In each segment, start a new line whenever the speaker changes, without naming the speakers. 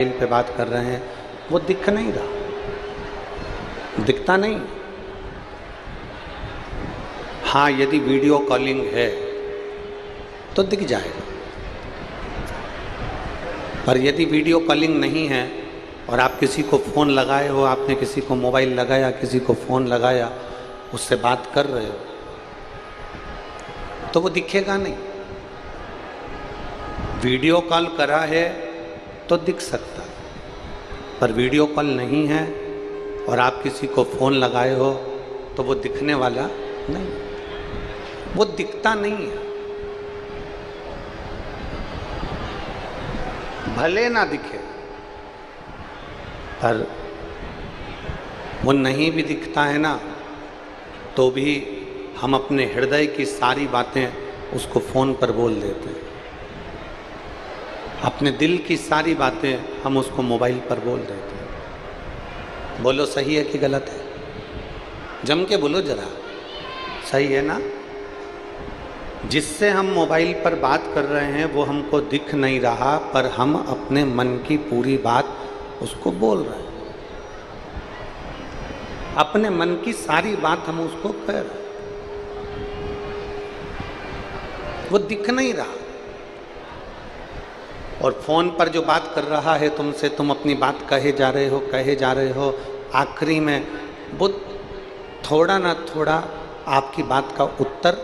पे बात कर रहे हैं वो दिख नहीं रहा, दिखता नहीं। हाँ, यदि वीडियो कॉलिंग है तो दिख जाएगा, पर यदि वीडियो कॉलिंग नहीं है और आप किसी को फ़ोन लगाए हो, आपने किसी को मोबाइल लगाया, किसी को फ़ोन लगाया, उससे बात कर रहे हो, तो वो दिखेगा नहीं। वीडियो कॉल करा है तो दिख सकता है, पर वीडियो कॉल नहीं है और आप किसी को फ़ोन लगाए हो तो वो दिखने वाला नहीं, वो दिखता नहीं है। भले ना दिखे, पर वो नहीं भी दिखता है ना, तो भी हम अपने हृदय की सारी बातें उसको फ़ोन पर बोल देते हैं। अपने दिल की सारी बातें हम उसको मोबाइल पर बोल देते हैं। बोलो सही है कि गलत है? जम के बोलो जरा, सही है ना? जिससे हम मोबाइल पर बात कर रहे हैं वो हमको दिख नहीं रहा, पर हम अपने मन की पूरी बात उसको बोल रहे हैं। अपने मन की सारी बात हम उसको कह रहे हैं, वो दिख नहीं रहा। और फ़ोन पर जो बात कर रहा है तुमसे, तुम अपनी बात कहे जा रहे हो, आखिरी में वो थोड़ा ना थोड़ा आपकी बात का उत्तर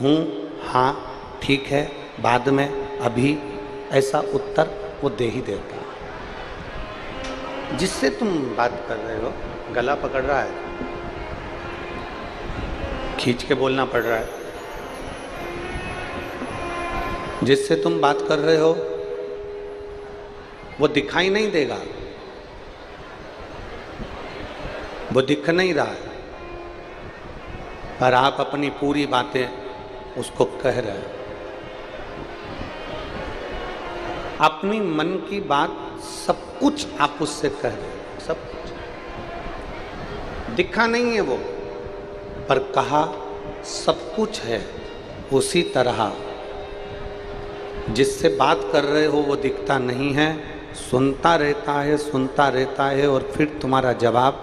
हूँ, हाँ, ठीक है, बाद में, अभी, ऐसा उत्तर वो दे ही देता है। जिससे तुम बात कर रहे हो गला पकड़ रहा है, खींच के बोलना पड़ रहा है। जिससे तुम बात कर रहे हो वो दिखाई नहीं देगा, वो दिख नहीं रहा है, पर आप अपनी पूरी बातें उसको कह रहे हैं। अपनी मन की बात सब कुछ आप उससे कह रहे हैं, सब कुछ। दिखा नहीं है वो, पर कहा सब कुछ है। उसी तरह जिससे बात कर रहे हो वो दिखता नहीं है, सुनता रहता है और फिर तुम्हारा जवाब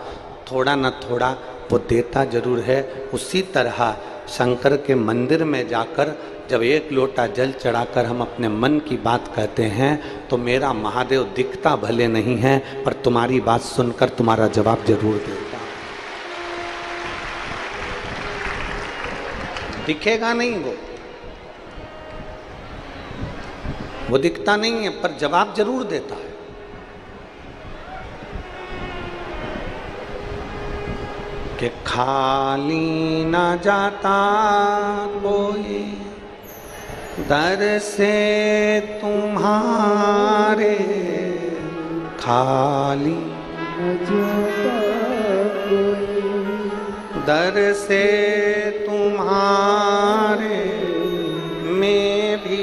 थोड़ा न थोड़ा वो देता जरूर है। उसी तरह शंकर के मंदिर में जाकर जब एक लोटा जल चढ़ाकर हम अपने मन की बात कहते हैं तो मेरा महादेव दिखता भले नहीं है, पर तुम्हारी बात सुनकर तुम्हारा जवाब जरूर देता। दिखेगा नहीं वो दिखता नहीं है, पर जवाब जरूर देता है। कि खाली ना जाता कोई दर से तुम्हारे, खाली न जाता कोई दर से तुम्हारे, मैं भी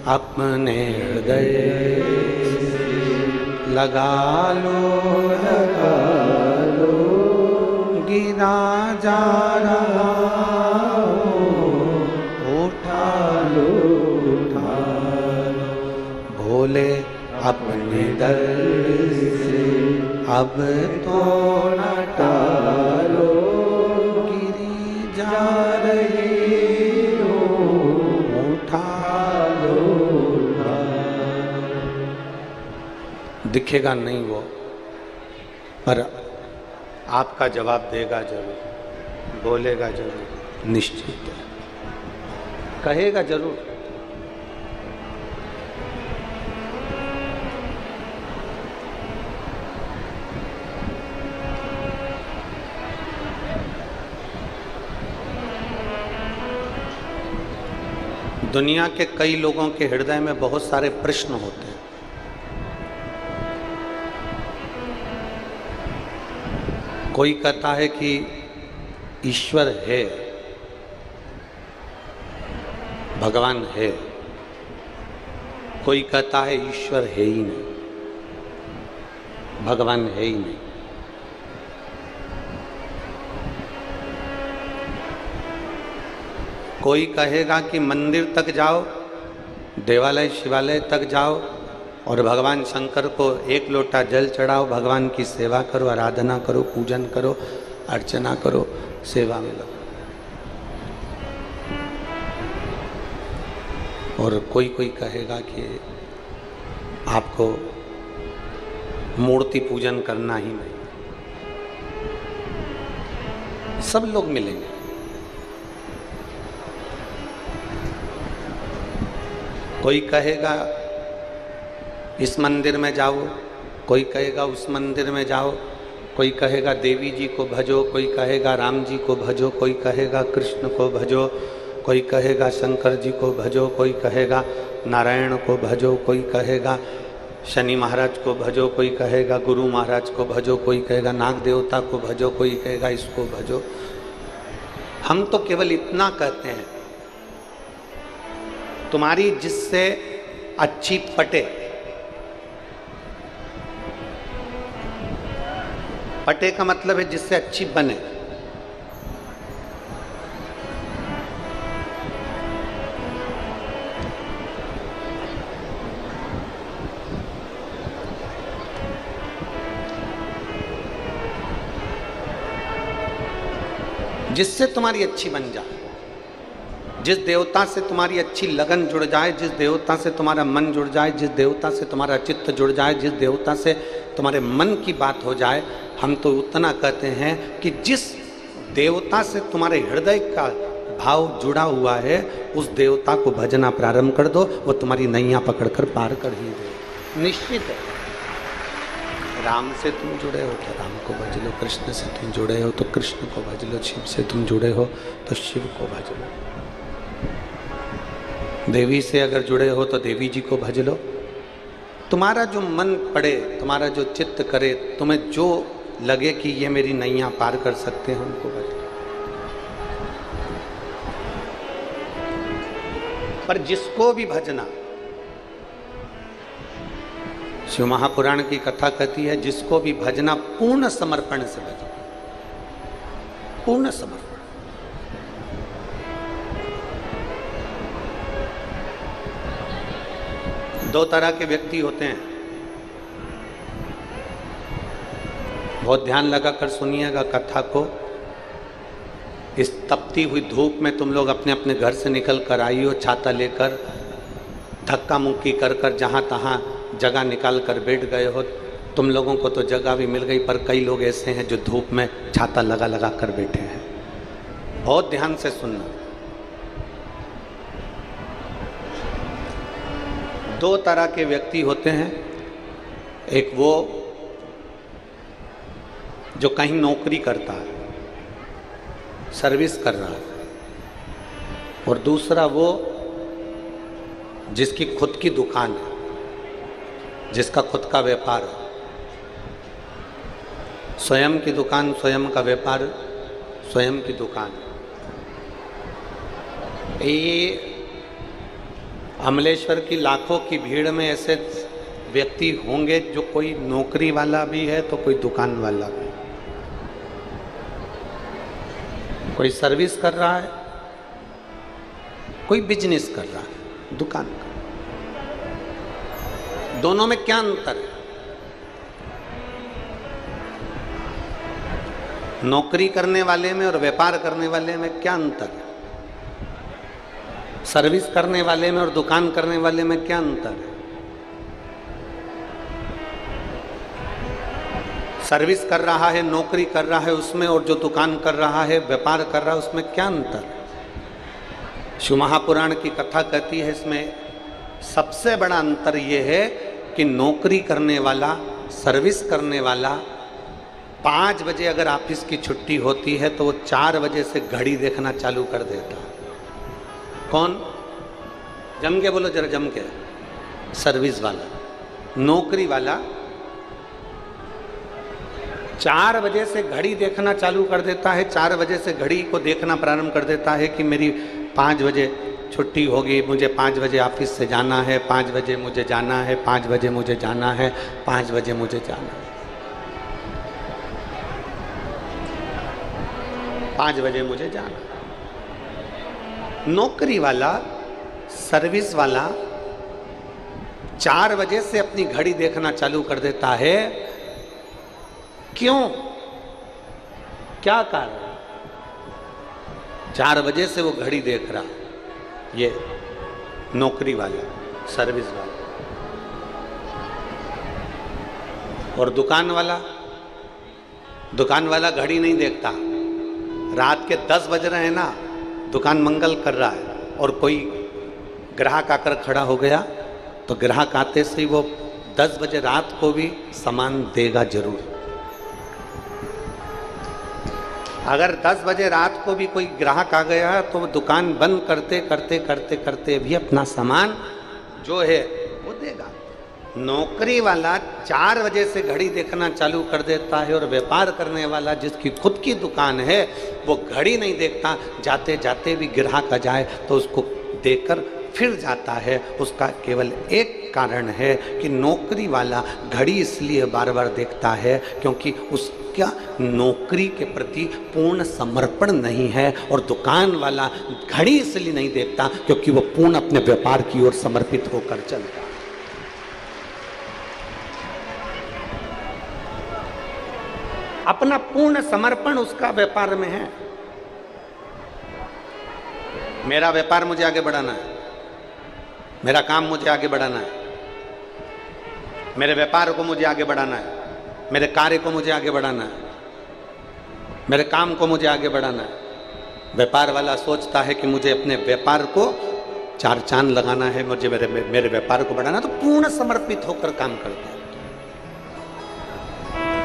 अपने हृदय लगा लो, गिरा जा रहा उठा लो, भोले अपने दर से अब तो न टालो, गिरी जा रही हो, उठा लो। दिखेगा नहीं वो, पर आपका जवाब देगा जरूर, बोलेगा जरूर, निश्चित है, कहेगा जरूर। दुनिया के कई लोगों के हृदय में बहुत सारे प्रश्न होते हैं। कोई कहता है कि ईश्वर है, भगवान है, कोई कहता है ईश्वर है ही नहीं, भगवान है ही नहीं। कोई कहेगा कि मंदिर तक जाओ, देवालय शिवालय तक जाओ और भगवान शंकर को एक लोटा जल चढ़ाओ, भगवान की सेवा करो, आराधना करो, पूजन करो, अर्चना करो, सेवा में लगो। और कोई कोई कहेगा कि आपको मूर्ति पूजन करना ही नहीं। सब लोग मिलेंगे। कोई कहेगा इस मंदिर में जाओ, कोई कहेगा उस मंदिर में जाओ, कोई कहेगा देवी जी को भजो, कोई कहेगा राम जी को भजो, कोई कहेगा कृष्ण को भजो, कोई कहेगा शंकर जी को भजो, कोई कहेगा नारायण को भजो, कोई कहेगा शनि महाराज को भजो, कोई कहेगा गुरु महाराज को भजो, कोई कहेगा नाग देवता को भजो, कोई कहेगा इसको भजो। हम तो केवल इतना कहते हैं, तुम्हारी जिससे अच्छी पटे, पटे का मतलब है जिससे अच्छी बने। जिससे तुम्हारी अच्छी बन जाए, जिस देवता से तुम्हारी अच्छी लगन जुड़ जाए, जिस देवता से तुम्हारा मन जुड़ जाए, जिस देवता से तुम्हारा चित्त जुड़ जाए, जिस देवता से तुम्हारे मन की बात हो जाए। हम तो उतना कहते हैं कि जिस देवता से तुम्हारे हृदय का भाव जुड़ा हुआ है, उस देवता को भजना प्रारंभ कर दो, वो तुम्हारी नैया पकड़कर पार कर ही दे, निश्चित है। राम से तुम जुड़े हो तो राम को भज लो, कृष्ण से तुम जुड़े हो तो कृष्ण को भज लो, शिव से तुम जुड़े हो तो शिव को भज लो, देवी से अगर जुड़े हो तो देवी जी को भज लो। तुम्हारा जो मन पड़े, तुम्हारा जो चित्त करे, तुम्हें जो लगे कि ये मेरी नैया पार कर सकते हैं, उनको भज लो। पर जिसको भी भजना, शिव महापुराण की कथा कहती है, जिसको भी भजना पूर्ण समर्पण से भजो, पूर्ण समर्पण। दो तरह के व्यक्ति होते हैं, बहुत ध्यान लगाकर सुनिएगा कथा को। इस तपती हुई धूप में तुम लोग अपने अपने घर से निकल कर आई हो, छाता लेकर, धक्का मुक्की कर कर जहाँ तहाँ जगह निकाल कर बैठ गए हो। तुम लोगों को तो जगह भी मिल गई, पर कई लोग ऐसे हैं जो धूप में छाता लगा लगा कर बैठे हैं। बहुत ध्यान से सुनना। दो तरह के व्यक्ति होते हैं, एक वो जो कहीं नौकरी करता है, सर्विस कर रहा है, और दूसरा वो जिसकी खुद की दुकान है, जिसका खुद का व्यापार है, स्वयं की दुकान, स्वयं का व्यापार, स्वयं की दुकान। ये अमलेश्वर की लाखों की भीड़ में ऐसे व्यक्ति होंगे जो कोई नौकरी वाला भी है तो कोई दुकान वाला भी, कोई सर्विस कर रहा है, कोई बिजनेस कर रहा है, दुकान का। दोनों में क्या अंतर है? नौकरी करने वाले में और व्यापार करने वाले में क्या अंतर है? सर्विस करने वाले में और दुकान करने वाले में क्या अंतर है? सर्विस कर रहा है, नौकरी कर रहा है उसमें, और जो दुकान कर रहा है, व्यापार कर रहा है, उसमें क्या अंतर है? शिव महापुराण की कथा कहती है इसमें सबसे बड़ा अंतर ये है कि नौकरी करने वाला, सर्विस करने वाला 5 बजे अगर ऑफिस की छुट्टी होती है तो वो 4 बजे से घड़ी देखना चालू कर देता है। कौन? जम के बोलो जरा, जम के। सर्विस वाला। नौकरी वाला 4 बजे से घड़ी देखना चालू कर देता है, 4 बजे से घड़ी को देखना प्रारंभ कर देता है कि मेरी 5 बजे छुट्टी होगी, मुझे 5 बजे ऑफिस से जाना है, 5 बजे मुझे जाना है, 5 बजे मुझे जाना है, 5 बजे मुझे जाना है, 5 बजे मुझे जाना है। नौकरी वाला, सर्विस वाला 4 बजे से अपनी घड़ी देखना चालू कर देता है। क्यों? क्या कारण? 4 बजे से वो घड़ी देख रहा, ये नौकरी वाला, सर्विस वाला। और दुकान वाला घड़ी नहीं देखता। रात के 10 बज रहे हैं ना, दुकान मंगल कर रहा है और कोई ग्राहक आकर खड़ा हो गया तो ग्राहक आते से ही वो 10 बजे रात को भी सामान देगा जरूर। अगर 10 बजे रात को भी कोई ग्राहक आ गया तो वो दुकान बंद करते करते करते करते भी अपना सामान जो है वो देगा। नौकरी वाला 4 बजे से घड़ी देखना चालू कर देता है और व्यापार करने वाला जिसकी खुद की दुकान है वो घड़ी नहीं देखता, जाते जाते भी ग्राहक आ जाए तो उसको देकर फिर जाता है। उसका केवल एक कारण है कि नौकरी वाला घड़ी इसलिए बार बार देखता है क्योंकि उसका नौकरी के प्रति पूर्ण समर्पण नहीं है, और दुकान वाला घड़ी इसलिए नहीं देखता क्योंकि वो पूर्ण अपने व्यापार की ओर समर्पित होकर चलता है। अपना पूर्ण समर्पण उसका व्यापार में है। मेरा व्यापार मुझे आगे बढ़ाना है, मेरा काम मुझे आगे बढ़ाना है, मेरे व्यापार को मुझे आगे बढ़ाना है, मेरे कार्य को मुझे आगे बढ़ाना है, मेरे काम को मुझे आगे बढ़ाना है। व्यापार वाला सोचता है कि मुझे अपने व्यापार को 4 चांद लगाना है, मुझे मेरे व्यापार को बढ़ाना है, तो पूर्ण समर्पित होकर काम करता है।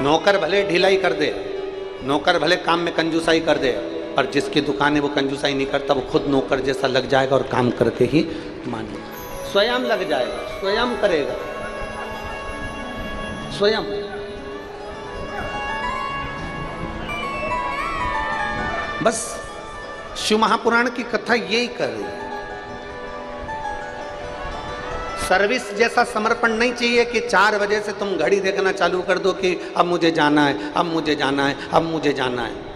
नौकर भले ढिलाई कर दे, नौकर भले काम में कंजूसाई कर दे, पर जिसकी दुकान है वो कंजूसाई नहीं करता, वो खुद नौकर जैसा लग जाएगा और काम करके ही मान लेगा, स्वयं लग जाएगा, स्वयं करेगा, स्वयं। बस शिव महापुराण की कथा यही कर रही है। सर्विस जैसा समर्पण नहीं चाहिए कि 4 बजे से तुम घड़ी देखना चालू कर दो कि अब मुझे जाना है, अब मुझे जाना है, अब मुझे जाना है।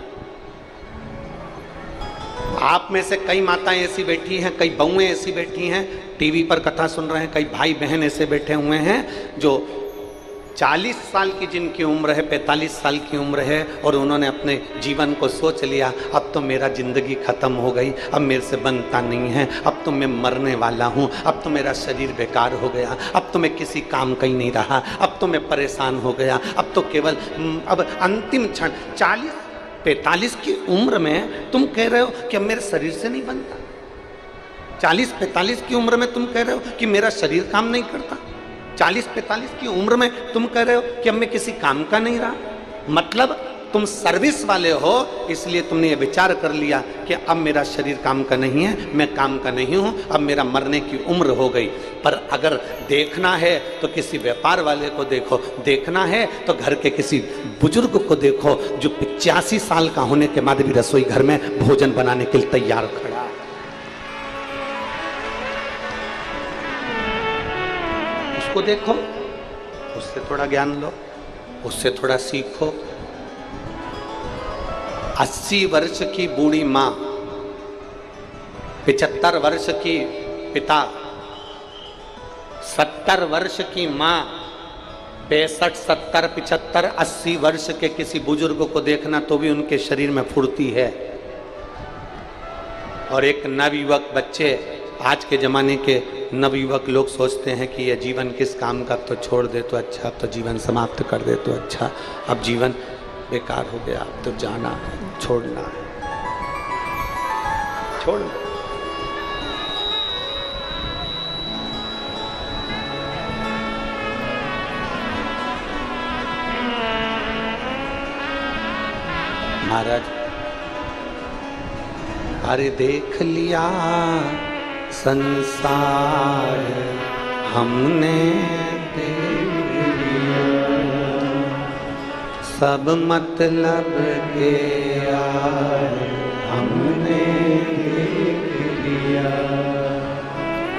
आप में से कई माताएं ऐसी बैठी हैं, कई बहुएं ऐसी बैठी हैं, टीवी पर कथा सुन रहे हैं, कई भाई बहन ऐसे बैठे हुए हैं जो 40 साल की जिनकी उम्र है, 45 साल की उम्र है, और उन्होंने अपने जीवन को सोच लिया अब तो मेरा जिंदगी खत्म हो गई, अब मेरे से बनता नहीं है, अब तो मैं मरने वाला हूँ, अब तो मेरा शरीर बेकार हो गया, अब तो मैं किसी काम का ही नहीं रहा, अब तो मैं परेशान हो गया, अब तो केवल अब अंतिम क्षण 40-45 की उम्र में तुम कह रहे हो कि अब मेरे शरीर से नहीं बनता। 40-45 की उम्र में तुम कह रहे हो कि मेरा शरीर काम नहीं करता। 40-45 की उम्र में तुम कह रहे हो कि अब मैं किसी काम का नहीं रहा। मतलब तुम सर्विस वाले हो, इसलिए तुमने ये विचार कर लिया कि अब मेरा शरीर काम का नहीं है, मैं काम का नहीं हूं, अब मेरा मरने की उम्र हो गई। पर अगर देखना है तो किसी व्यापार वाले को देखो, देखना है तो घर के किसी बुजुर्ग को देखो जो 85 साल का होने के बाद भी रसोई घर में भोजन बनाने के लिए तैयार खड़ा है। उसको देखो, उससे थोड़ा ज्ञान लो, उससे थोड़ा सीखो। 80 वर्ष की बूढ़ी माँ, 75 वर्ष की पिता, 70 वर्ष की माँ, 65, 70, 75, 80 वर्ष के किसी बुजुर्ग को देखना तो भी उनके शरीर में फुर्ती है। और एक नवयुवक बच्चे, आज के ज़माने के नवयुवक लोग सोचते हैं कि यह जीवन किस काम का, तो छोड़ दे तो अच्छा, अब तो जीवन समाप्त कर दे तो अच्छा, अब जीवन बेकार हो गया, अब तो जाना है, छोड़ना है, छोड़ दो। महाराज, अरे देख लिया संसार हमने, देख लिया सब मतलब के यार हमने, देख लिया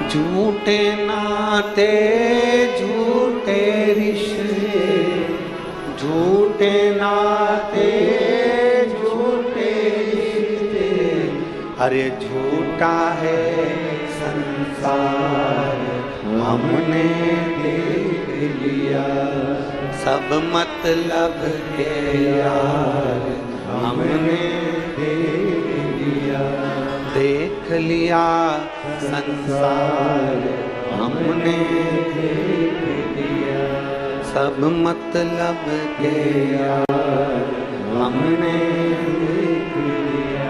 झूठे नाते झूठे रिश्ते, झूठे नाते झूठे रिश्ते, अरे झूठ लूटा है संसार हमने देख लिया, सब मतलब के यार हमने देख लिया, संसार हमने देख लिया, सब मतलब के यार हमने देख लिया।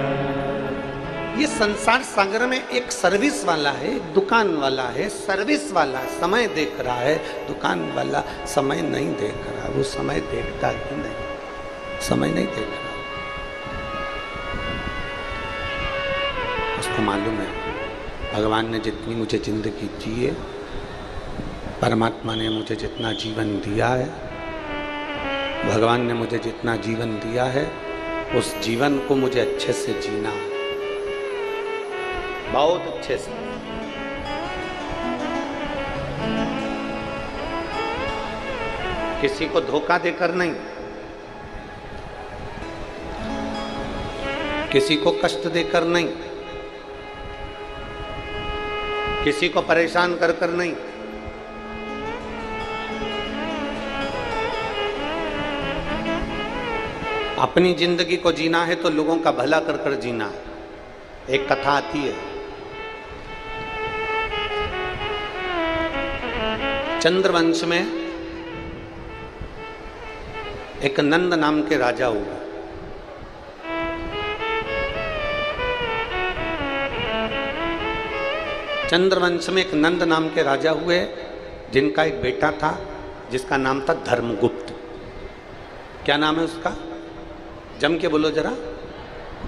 ये संसार सागर में एक सर्विस वाला है, एक दुकान वाला है, सर्विस वाला समय देख रहा है, दुकान वाला समय नहीं देख रहा, वो समय देखता ही नहीं, समय नहीं देख रहा। उसको मालूम है भगवान ने जितनी मुझे जिंदगी दी है, परमात्मा ने मुझे जितना जीवन दिया है, भगवान ने मुझे जितना जीवन दिया है, उस जीवन को मुझे अच्छे से जीना है, बहुत अच्छे से। किसी को धोखा देकर नहीं, किसी को कष्ट देकर नहीं, किसी को परेशान कर कर नहीं, अपनी जिंदगी को जीना है तो लोगों का भला कर कर जीना है। एक कथा आती है, चंद्रवंश में एक नंद नाम के राजा हुए। चंद्रवंश में एक नंद नाम के राजा हुए, जिनका एक बेटा था जिसका नाम था धर्मगुप्त। क्या नाम है उसका? जम के बोलो जरा,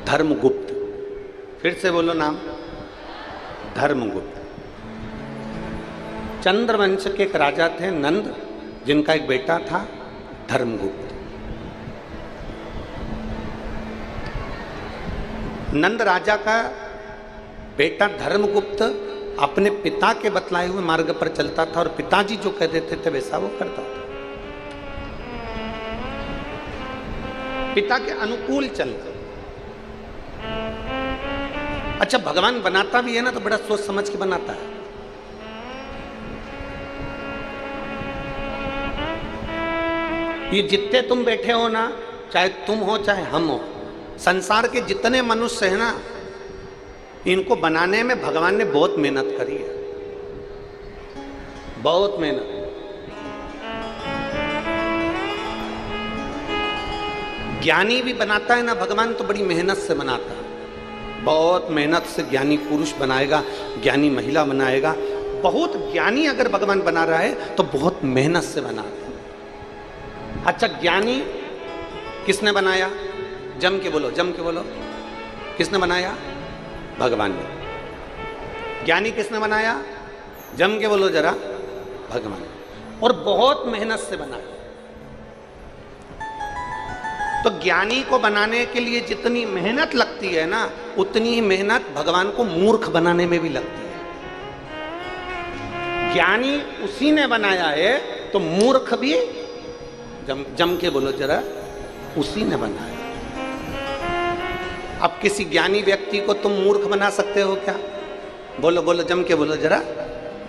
धर्मगुप्त। फिर से बोलो नाम, धर्मगुप्त। चंद्रवंश के एक राजा थे नंद, जिनका एक बेटा था धर्मगुप्त। नंद राजा का बेटा धर्मगुप्त अपने पिता के बतलाए हुए मार्ग पर चलता था और पिताजी जो कह देते थे वैसा वो करता था, पिता के अनुकूल चलता। अच्छा, भगवान बनाता भी है ना तो बड़ा सोच समझ के बनाता है। ये जितने तुम बैठे हो ना, चाहे तुम हो चाहे हम हो, संसार के जितने मनुष्य हैं ना, इनको बनाने में भगवान ने बहुत मेहनत करी है, बहुत मेहनत। ज्ञानी भी बनाता है ना भगवान तो बड़ी मेहनत से बनाता है, बहुत मेहनत से ज्ञानी पुरुष बनाएगा, ज्ञानी महिला बनाएगा। बहुत ज्ञानी अगर भगवान बना रहा है तो बहुत मेहनत से बना रहा है। अच्छा, ज्ञानी किसने बनाया? जम के बोलो, जम के बोलो, किसने बनाया? भगवान ने। ज्ञानी किसने बनाया? जम के बोलो जरा, भगवान। और बहुत मेहनत से बनाया। तो ज्ञानी को बनाने के लिए जितनी मेहनत लगती है ना, उतनी ही मेहनत भगवान को मूर्ख बनाने में भी लगती है। ज्ञानी उसी ने बनाया है तो मूर्ख भी जम के बोलो जरा, उसी ने बनाया। अब किसी ज्ञानी व्यक्ति को तुम मूर्ख बना सकते हो क्या? बोलो बोलो, जम के बोलो जरा,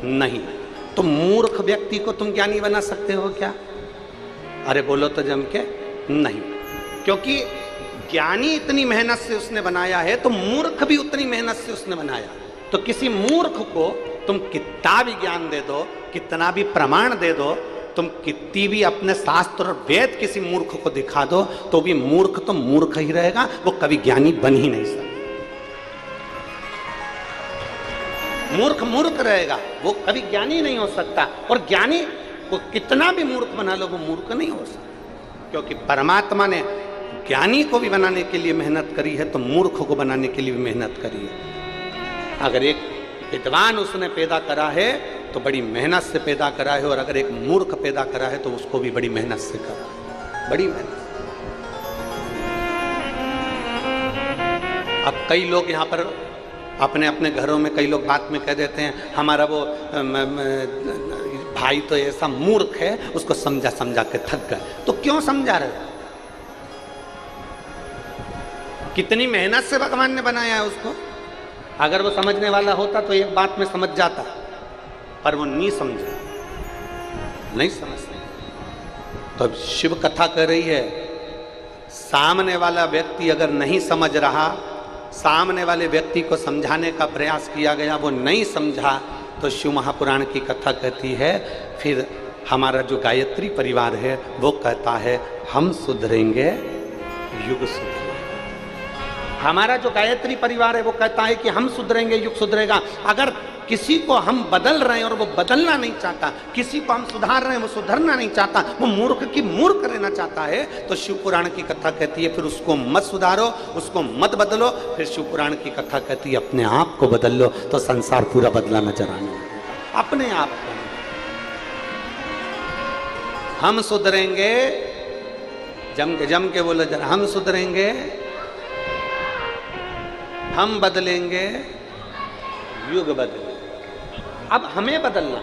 नहीं। तो मूर्ख व्यक्ति को तुम ज्ञानी बना सकते हो क्या? अरे बोलो तो जम के, नहीं। क्योंकि ज्ञानी इतनी मेहनत से उसने बनाया है तो मूर्ख भी उतनी मेहनत से उसने बनाया। तो किसी मूर्ख को तुम कितना भी ज्ञान दे दो, कितना भी प्रमाण दे दो, तुम कितनी भी अपने शास्त्र और वेद किसी मूर्ख को दिखा दो, तो भी मूर्ख तो मूर्ख ही रहेगा, वो कभी ज्ञानी बन ही नहीं सकता। मूर्ख मूर्ख रहेगा, वो कभी ज्ञानी नहीं हो सकता। और ज्ञानी को कितना भी मूर्ख बना लो, वो मूर्ख नहीं हो सकता। क्योंकि परमात्मा ने ज्ञानी को भी बनाने के लिए मेहनत करी है, तो मूर्ख को बनाने के लिए भी मेहनत करी है। अगर एक विद्वान उसने पैदा करा है तो बड़ी मेहनत से पैदा करा है, और अगर एक मूर्ख पैदा करा है तो उसको भी बड़ी मेहनत से करा, बड़ी मेहनत। अब कई लोग यहाँ पर अपने अपने घरों में कई लोग बात में कह देते हैं, हमारा वो भाई तो ऐसा मूर्ख है, उसको समझा समझा के थक गए। तो क्यों समझा रहे हो? कितनी मेहनत से भगवान ने बनाया है उसको, अगर वो समझने वाला होता तो एक बात में समझ जाता, पर वो नहीं समझा, नहीं समझते। तो अब शिव कथा कर रही है, सामने वाला व्यक्ति अगर नहीं समझ रहा, सामने वाले व्यक्ति को समझाने का प्रयास किया गया, वो नहीं समझा, तो शिव महापुराण की कथा कहती है फिर हमारा जो गायत्री परिवार है वो कहता है हम सुधरेंगे युग सुधरेगा। हमारा जो गायत्री परिवार है वो कहता है कि हम सुधरेंगे युग सुधरेगा। अगर किसी को हम बदल रहे हैं और वो बदलना नहीं चाहता, किसी को हम सुधार रहे हैं वो सुधरना नहीं चाहता, वो मूर्ख की मूर्ख रहना चाहता है, तो शिव पुराण की कथा कहती है फिर उसको मत सुधारो, उसको मत बदलो। फिर शिव पुराण की कथा कहती है अपने आप को बदल लो, तो संसार पूरा बदला नजर आने लगेगा। अपने आप को हम सुधरेंगे, जम के बोलो जरा, हम सुधरेंगे, हम बदलेंगे, युग बदलेंगे। अब हमें बदलना,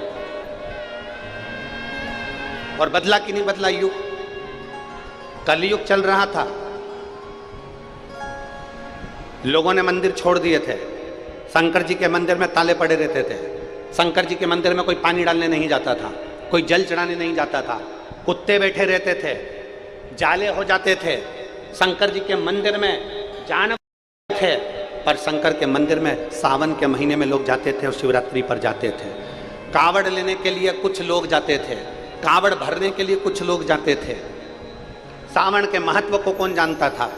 और बदला कि नहीं बदला युग? कलयुग चल रहा था, लोगों ने मंदिर छोड़ दिए थे, शंकर जी के मंदिर में ताले पड़े रहते थे, शंकर जी के मंदिर में कोई पानी डालने नहीं जाता था, कोई जल चढ़ाने नहीं जाता था, कुत्ते बैठे रहते थे, जाले हो जाते थे, शंकर जी के मंदिर में जानवर थे। पर शंकर के मंदिर में सावन के महीने में लोग जाते थे और शिवरात्रि पर जाते थे। कावड़ लेने के लिए कुछ लोग जाते थे, कावड़ भरने के लिए कुछ लोग जाते थे। सावन के महत्व को कौन जानता था?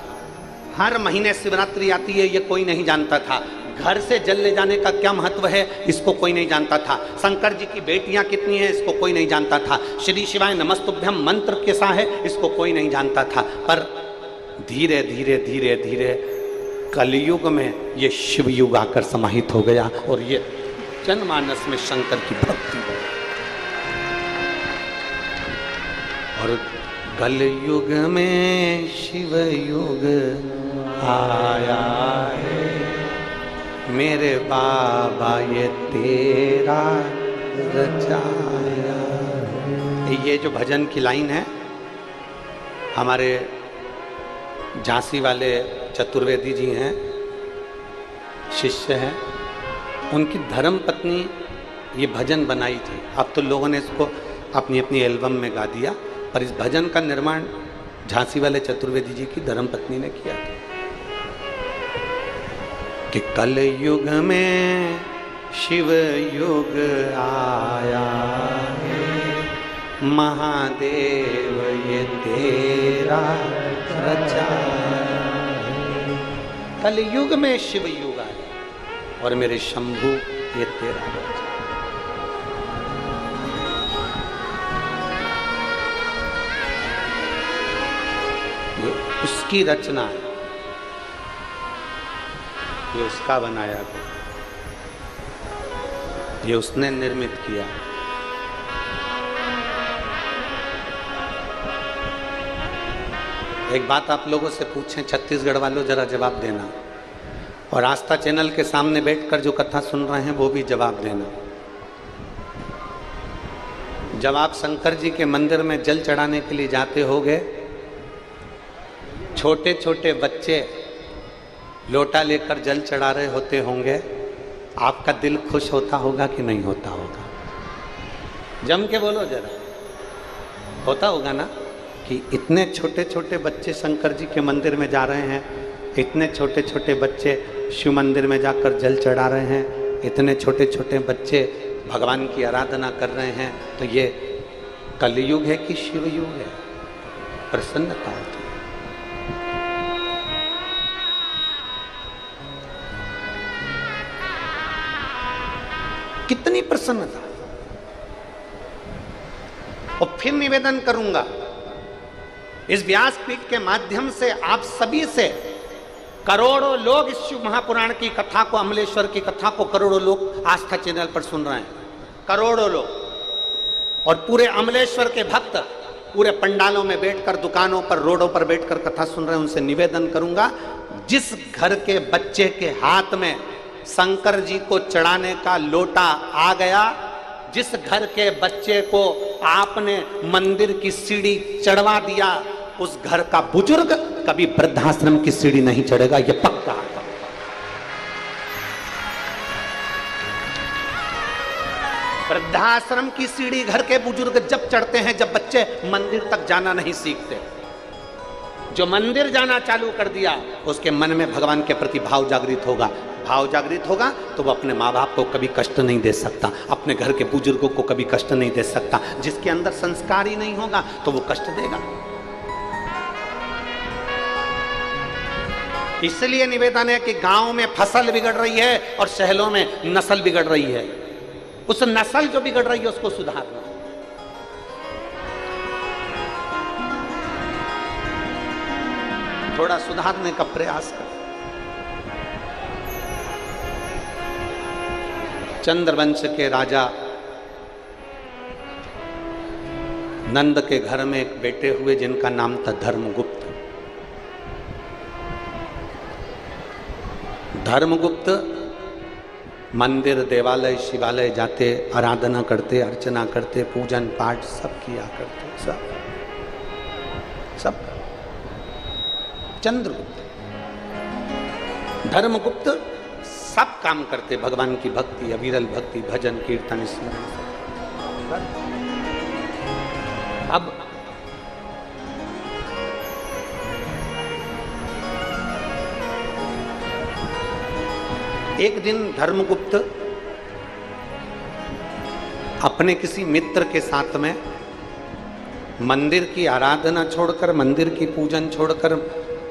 हर महीने शिवरात्रि आती है ये कोई नहीं जानता था। घर से जल ले जाने का क्या महत्व है इसको कोई नहीं जानता था। शंकर जी की बेटियां कितनी हैं इसको कोई नहीं जानता था। श्री शिवाय नमस्तुभ्यम मंत्र कैसा है इसको कोई नहीं जानता था। पर धीरे धीरे धीरे धीरे कलयुग में ये शिव युग आकर समाहित हो गया और ये जनमानस में शंकर की भक्ति हो गई। और कलयुग में शिव युग आया है, मेरे बाबा ये तेरा रचाया। ये जो भजन की लाइन है, हमारे झांसी वाले चतुर्वेदी जी हैं, शिष्य हैं, उनकी धर्म पत्नी ये भजन बनाई थी। अब तो लोगों ने इसको अपनी अपनी एल्बम में गा दिया, पर इस भजन का निर्माण झांसी वाले चतुर्वेदी जी की धर्म पत्नी ने किया था कि कलयुग में शिव युग आया है, महादेव ये तेरा रचाया। कलयुग में शिव युग आया और मेरे शंभु ये तेरा रचाया। ये उसकी रचना है, ये उसका बनाया गया, ये उसने निर्मित किया। एक बात आप लोगों से पूछें, छत्तीसगढ़ वालों जरा जवाब देना, और आस्था चैनल के सामने बैठकर जो कथा सुन रहे हैं वो भी जवाब देना। जब आप शंकर जी के मंदिर में जल चढ़ाने के लिए जाते होगे, छोटे छोटे बच्चे लोटा लेकर जल चढ़ा रहे होते होंगे, आपका दिल खुश होता होगा कि नहीं होता होगा? जम के बोलो जरा, होता होगा ना कि इतने छोटे छोटे बच्चे शंकर जी के मंदिर में जा रहे हैं, इतने छोटे छोटे बच्चे शिव मंदिर में जाकर जल चढ़ा रहे हैं, इतने छोटे छोटे बच्चे भगवान की आराधना कर रहे हैं। तो ये कलयुग है कि शिव युग है? प्रसन्नता होती है। कितनी प्रसन्नता। और फिर निवेदन करूंगा, इस व्यासपीठ के माध्यम से आप सभी से, करोड़ों लोग इस शिव महापुराण की कथा को, अमलेश्वर की कथा को करोड़ों लोग आस्था चैनल पर सुन रहे हैं, करोड़ों लोग, और पूरे अमलेश्वर के भक्त पूरे पंडालों में बैठकर, दुकानों पर, रोडों पर बैठकर कथा सुन रहे हैं। उनसे निवेदन करूंगा, जिस घर के बच्चे के हाथ में शंकर जी को चढ़ाने का लोटा आ गया, जिस घर के बच्चे को आपने मंदिर की सीढ़ी चढ़वा दिया, उस घर का बुजुर्ग कभी वृद्धाश्रम की सीढ़ी नहीं चढ़ेगा, ये पक्का। वृद्धाश्रम की सीढ़ी घर के बुजुर्ग जब चढ़ते हैं जब बच्चे मंदिर तक जाना नहीं सीखते। जो मंदिर जाना चालू कर दिया उसके मन में भगवान के प्रति भाव जागृत होगा। भाव जागृत होगा तो वो अपने माँ बाप को कभी कष्ट नहीं दे सकता, अपने घर के बुजुर्गों को कभी कष्ट नहीं दे सकता। जिसके अंदर संस्कार ही नहीं होगा तो वो कष्ट देगा। इसलिए निवेदन है कि गांव में फसल बिगड़ रही है और शहरों में नस्ल बिगड़ रही है। उस नस्ल जो बिगड़ रही है उसको सुधारना। थोड़ा सुधारने का प्रयास कर। चंद्रवंश के राजा नंद के घर में एक बेटे हुए जिनका नाम था धर्मगुप्त। धर्मगुप्त मंदिर देवालय शिवालय जाते, आराधना करते, अर्चना करते, पूजन पाठ सब किया करते, सब चंद्रगुप्त। धर्मगुप्त सब काम करते, भगवान की भक्ति, अविरल भक्ति, भजन कीर्तन स्मरण। अब एक दिन धर्मगुप्त अपने किसी मित्र के साथ में मंदिर की आराधना छोड़कर, मंदिर की पूजन छोड़कर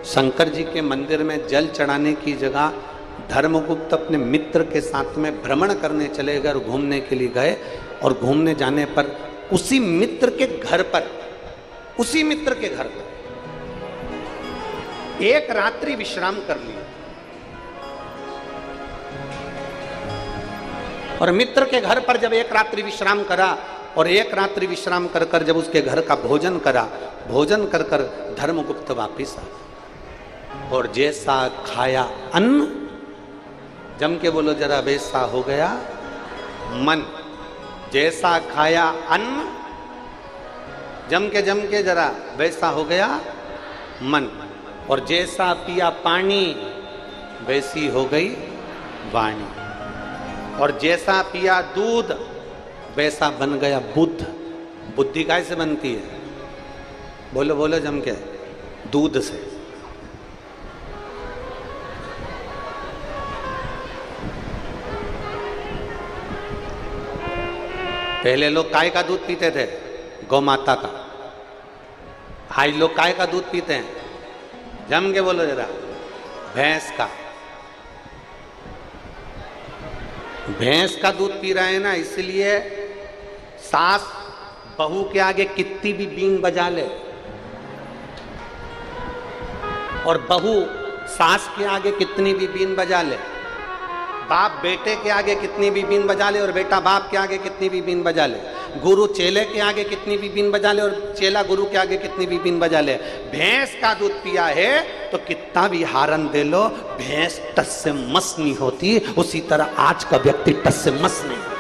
शंकर जी के मंदिर में जल चढ़ाने की जगह धर्मगुप्त अपने मित्र के साथ में भ्रमण करने चले गए और घूमने के लिए गए। और घूमने जाने पर उसी मित्र के घर पर, उसी मित्र के घर पर एक रात्रि विश्राम कर लिया। और मित्र के घर पर जब एक रात्रि विश्राम करा और एक रात्रि विश्राम कर कर जब उसके घर का भोजन करा, भोजन कर कर धर्मगुप्त वापिस आ और जैसा खाया अन्न, जम के बोलो जरा, वैसा हो गया मन। जैसा खाया अन्न, जम के जरा वैसा हो गया मन। और जैसा पिया पानी वैसी हो गई वाणी। और जैसा पिया दूध वैसा बन गया बुद्ध। बुद्धि कैसे बनती है? बोलो बोलो जम के, दूध से। पहले लोग गाय का दूध पीते थे, गौ माता का। आज लोग गाय का दूध पीते हैं, जम के बोलो जरा, भैंस का। भैंस का दूध पी रहे हैं ना, इसलिए सास बहू के आगे कितनी भी बीन बजा ले और बहू सास के आगे कितनी भी बीन बजा ले, बाप बेटे के आगे कितनी भी बीन बजा ले और बेटा बाप के आगे कितनी भी बीन बजा ले, गुरु चेले के आगे कितनी भी बीन बजा ले और चेला गुरु के आगे कितनी भी बीन बजा ले। भैंस का दूध पिया है तो कितना भी हारन दे लो, भैंस टस से मस नहीं होती। उसी तरह आज का व्यक्ति टस से मस नहीं होता।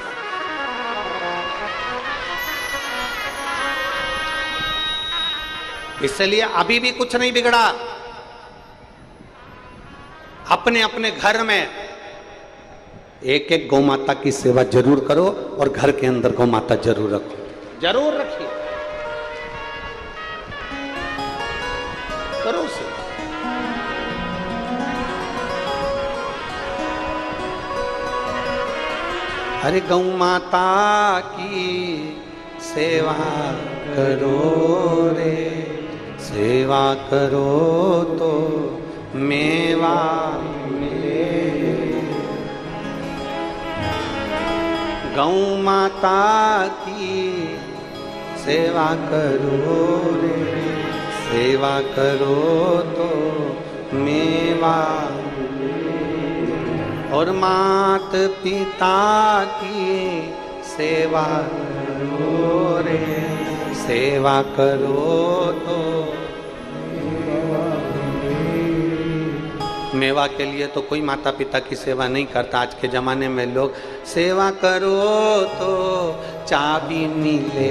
इसलिए अभी भी कुछ नहीं बिगड़ा। अपने अपने घर में एक एक गौ माता की सेवा जरूर करो और घर के अंदर गौ माता जरूर रखो, जरूर रखिए, करो उसे। अरे गौ माता की सेवा करो रे, सेवा करो तो मेवा मिले। गौ माता की सेवा करो रे, सेवा करो तो मेवा मिले। और मात पिता की सेवा करो रे, सेवा करो तो मेवा के लिए तो कोई माता पिता की सेवा नहीं करता। आज के ज़माने में लोग सेवा करो तो चाबी मिले,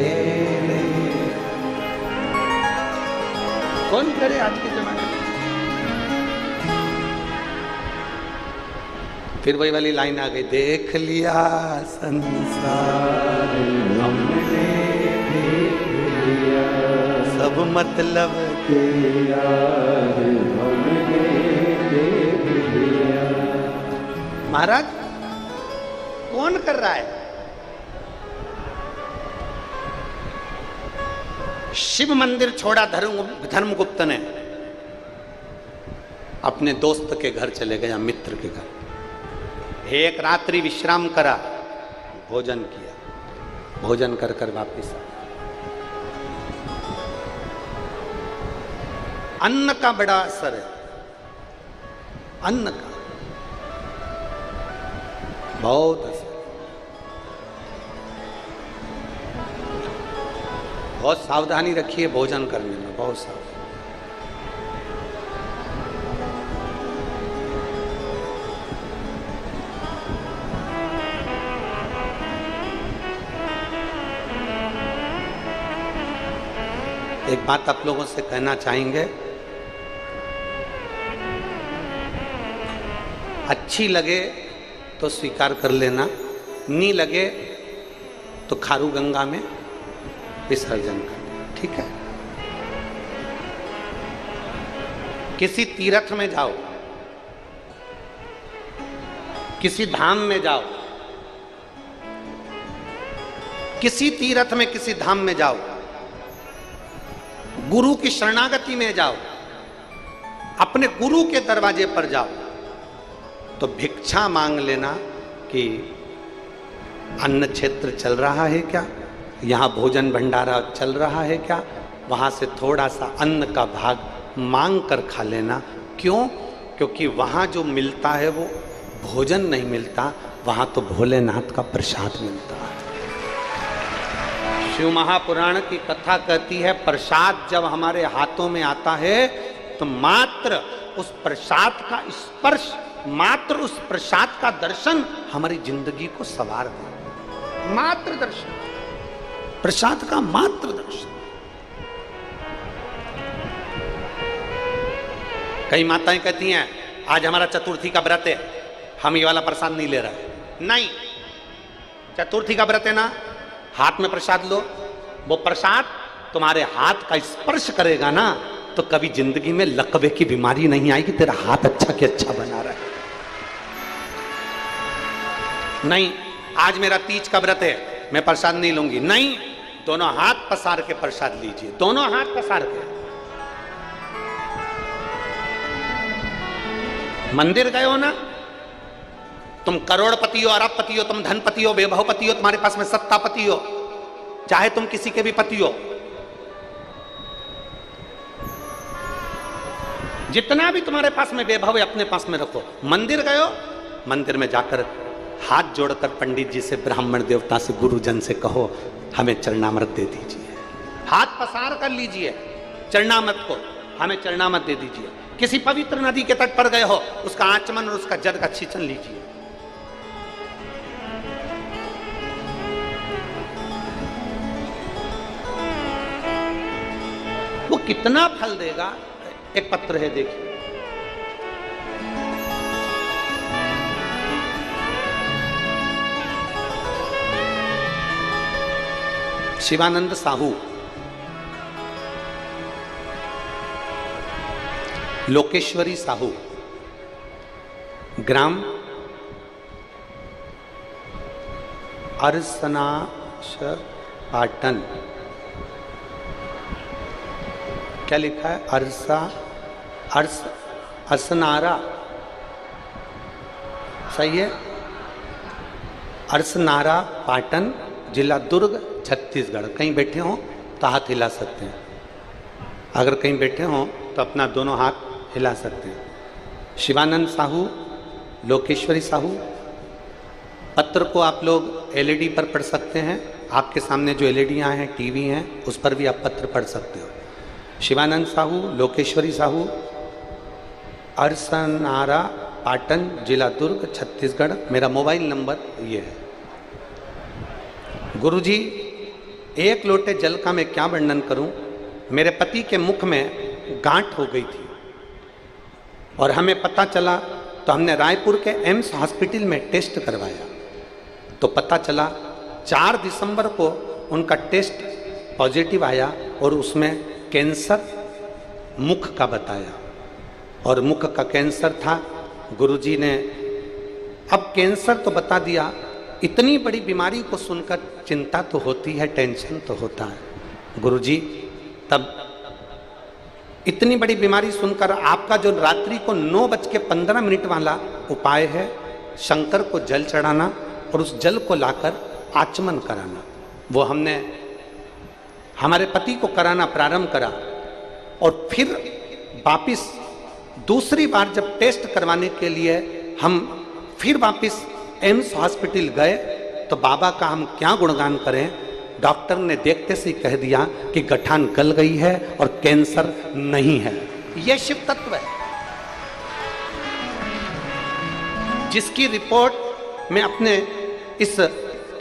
कौन करे आज के ज़माने में? फिर वही वाली लाइन आ गई, देख लिया संसार हमने देख लिया, सब मतलब के यार हमने देख लिया। महाराज कौन कर रहा है? शिव मंदिर छोड़ा धर्मगुप्त ने, अपने दोस्त के घर चले गया, मित्र के घर। एक रात्रि विश्राम करा, भोजन किया, भोजन कर कर वापिस आया। अन्न का बड़ा असर है, अन्न का बहुत असर, बहुत सावधानी रखिए भोजन करने में, बहुत सावधानी। एक बात आप लोगों से कहना चाहेंगे, अच्छी लगे तो स्वीकार कर लेना, नहीं लगे तो खारू गंगा में विसर्जन कर, ठीक है? किसी तीर्थ में जाओ, किसी धाम में जाओ, किसी तीर्थ में किसी धाम में जाओ, गुरु की शरणागति में जाओ, अपने गुरु के दरवाजे पर जाओ, तो भिक्षा मांग लेना कि अन्न क्षेत्र चल रहा है क्या, यहाँ भोजन भंडारा चल रहा है क्या, वहाँ से थोड़ा सा अन्न का भाग मांग कर खा लेना। क्यों? क्योंकि वहाँ जो मिलता है वो भोजन नहीं मिलता, वहाँ तो भोलेनाथ का प्रसाद मिलता है। शिव महापुराण की कथा कहती है, प्रसाद जब हमारे हाथों में आता है तो मात्र उस प्रसाद का स्पर्श, मात्र उस प्रसाद का दर्शन हमारी जिंदगी को संवार दे। मात्र दर्शन, प्रसाद का मात्र दर्शन। कई माताएं कहती हैं, आज हमारा चतुर्थी का व्रत है, हम ये वाला प्रसाद नहीं ले रहे। नहीं, चतुर्थी का व्रत है ना, हाथ में प्रसाद लो, वो प्रसाद तुम्हारे हाथ का स्पर्श करेगा ना, तो कभी जिंदगी में लकवे की बीमारी नहीं आएगी, तेरा हाथ अच्छा के अच्छा बना रहा है। नहीं, आज मेरा तीज का व्रत है, मैं प्रसाद नहीं लूंगी। नहीं, दोनों हाथ पसार के प्रसाद लीजिए, दोनों हाथ पसार के। मंदिर गए हो ना, तुम करोड़पति हो, अरबपति हो, तुम धनपति हो, वैभवपति हो, तुम्हारे पास में सत्तापति हो, चाहे तुम किसी के भी पति हो, जितना भी तुम्हारे पास में वैभव है अपने पास में रखो। मंदिर गए हो, मंदिर में जाकर हाथ जोड़कर पंडित जी से, ब्राह्मण देवता से, गुरुजन से कहो हमें चरणामृत दे दीजिए। हाथ पसार कर लीजिए चरणामृत को, हमें चरणामृत दे दीजिए। किसी पवित्र नदी के तट पर गए हो, उसका आचमन और उसका जल का छींचन लीजिए। वो कितना फल देगा। एक पत्र है, देखिए, शिवानंद साहू, लोकेश्वरी साहू, ग्राम अरसनाश पाटन। क्या लिखा है? अरसनारा, सही है? अरसनारा पाटन, जिला दुर्ग, छत्तीसगढ़। कहीं बैठे हो तो हाथ हिला सकते हैं, अगर कहीं बैठे हो तो अपना दोनों हाथ हिला सकते हैं। शिवानंद साहू, लोकेश्वरी साहू। पत्र को आप लोग एलईडी पर पढ़ सकते हैं, आपके सामने जो एलईडियाँ हैं, टीवी हैं, उस पर भी आप पत्र पढ़ सकते हो। शिवानंद साहू, लोकेश्वरी साहू, अरसनारा पाटन, जिला दुर्ग, छत्तीसगढ़। मेरा मोबाइल नंबर ये है। गुरुजी, एक लोटे जल का मैं क्या वर्णन करूं। मेरे पति के मुख में गांठ हो गई थी और हमें पता चला तो हमने रायपुर के एम्स हॉस्पिटल में टेस्ट करवाया, तो पता चला 4 दिसंबर को उनका टेस्ट पॉजिटिव आया और उसमें कैंसर मुख का बताया, और मुख का कैंसर था। गुरुजी ने अब कैंसर तो बता दिया, इतनी बड़ी बीमारी को सुनकर चिंता तो होती है, टेंशन तो होता है। गुरुजी तब इतनी बड़ी बीमारी सुनकर आपका जो रात्रि को 9:15 वाला उपाय है, शंकर को जल चढ़ाना और उस जल को लाकर आचमन कराना, वो हमने हमारे पति को कराना प्रारंभ करा। और फिर वापिस दूसरी बार जब टेस्ट करवाने के लिए हम फिर वापिस एम्स हॉस्पिटल गए, तो बाबा का हम क्या गुणगान करें। डॉक्टर ने देखते से कह दिया कि गठान गल गई है और कैंसर नहीं है। यह शिव तत्व है जिसकी रिपोर्ट मैं अपने इस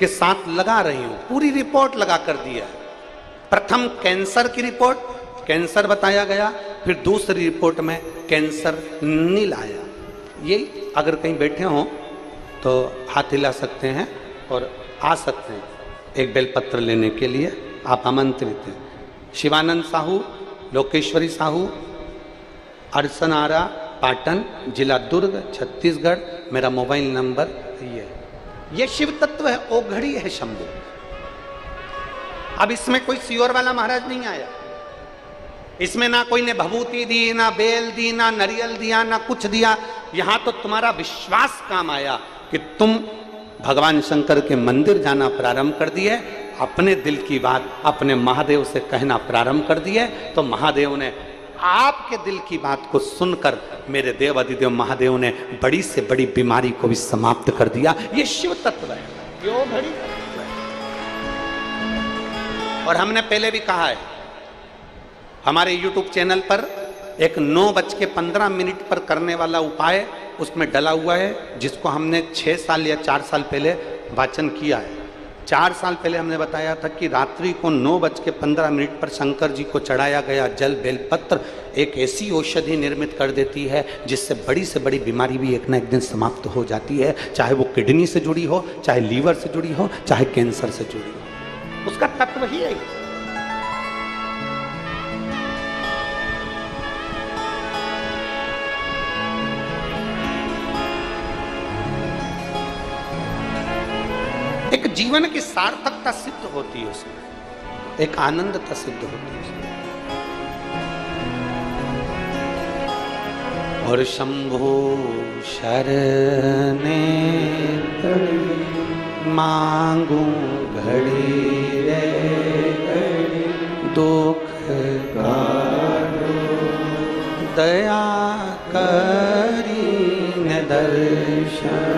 के साथ लगा रही हूं, पूरी रिपोर्ट लगा कर दी है। प्रथम कैंसर की रिपोर्ट, कैंसर बताया गया, फिर दूसरी रिपोर्ट में कैंसर नील आया। ये अगर कहीं बैठे हों तो हाथ हिला सकते हैं और आ सकते हैं एक बेलपत्र लेने के लिए, आप आमंत्रित हैं। शिवानंद साहू, लोकेश्वरी साहू, अरसनारा, पाटन, जिला दुर्ग, छत्तीसगढ़। मेरा मोबाइल नंबर ये शिव तत्व है, ओघड़ी है शंभु। अब इसमें कोई सियोर वाला महाराज नहीं आया, इसमें ना कोई ने भभूति दी, ना बेल दी, ना नरियल दिया, ना कुछ दिया। यहां तो तुम्हारा विश्वास काम आया कि तुम भगवान शंकर के मंदिर जाना प्रारंभ कर दिए, अपने दिल की बात अपने महादेव से कहना प्रारंभ कर दिए, तो महादेव ने आपके दिल की बात को सुनकर मेरे देव अधिदेव महादेव ने बड़ी से बड़ी बीमारी को भी समाप्त कर दिया। ये शिव तत्व है, यो घड़ी तत्व है। और हमने पहले भी कहा है, हमारे YouTube चैनल पर एक 9:15 पर करने वाला उपाय उसमें डला हुआ है, जिसको हमने 6 साल या 4 साल पहले वाचन किया है। 4 साल पहले हमने बताया था कि रात्रि को 9:15 पर शंकर जी को चढ़ाया गया जल बेलपत्र एक ऐसी औषधि निर्मित कर देती है जिससे बड़ी से बड़ी बीमारी भी एक ना एक दिन समाप्त हो जाती है, चाहे वो किडनी से जुड़ी हो, चाहे लीवर से जुड़ी हो, चाहे कैंसर से जुड़ी हो। उसका तत्व ही है। एक जीवन की सार्थकता सिद्ध होती है उसमें, एक आनंदता सिद्ध होती है उसमें। और शंभो शरणे मांगू घड़ी रे घड़ी, दुख काटो दया करी न दर्शन।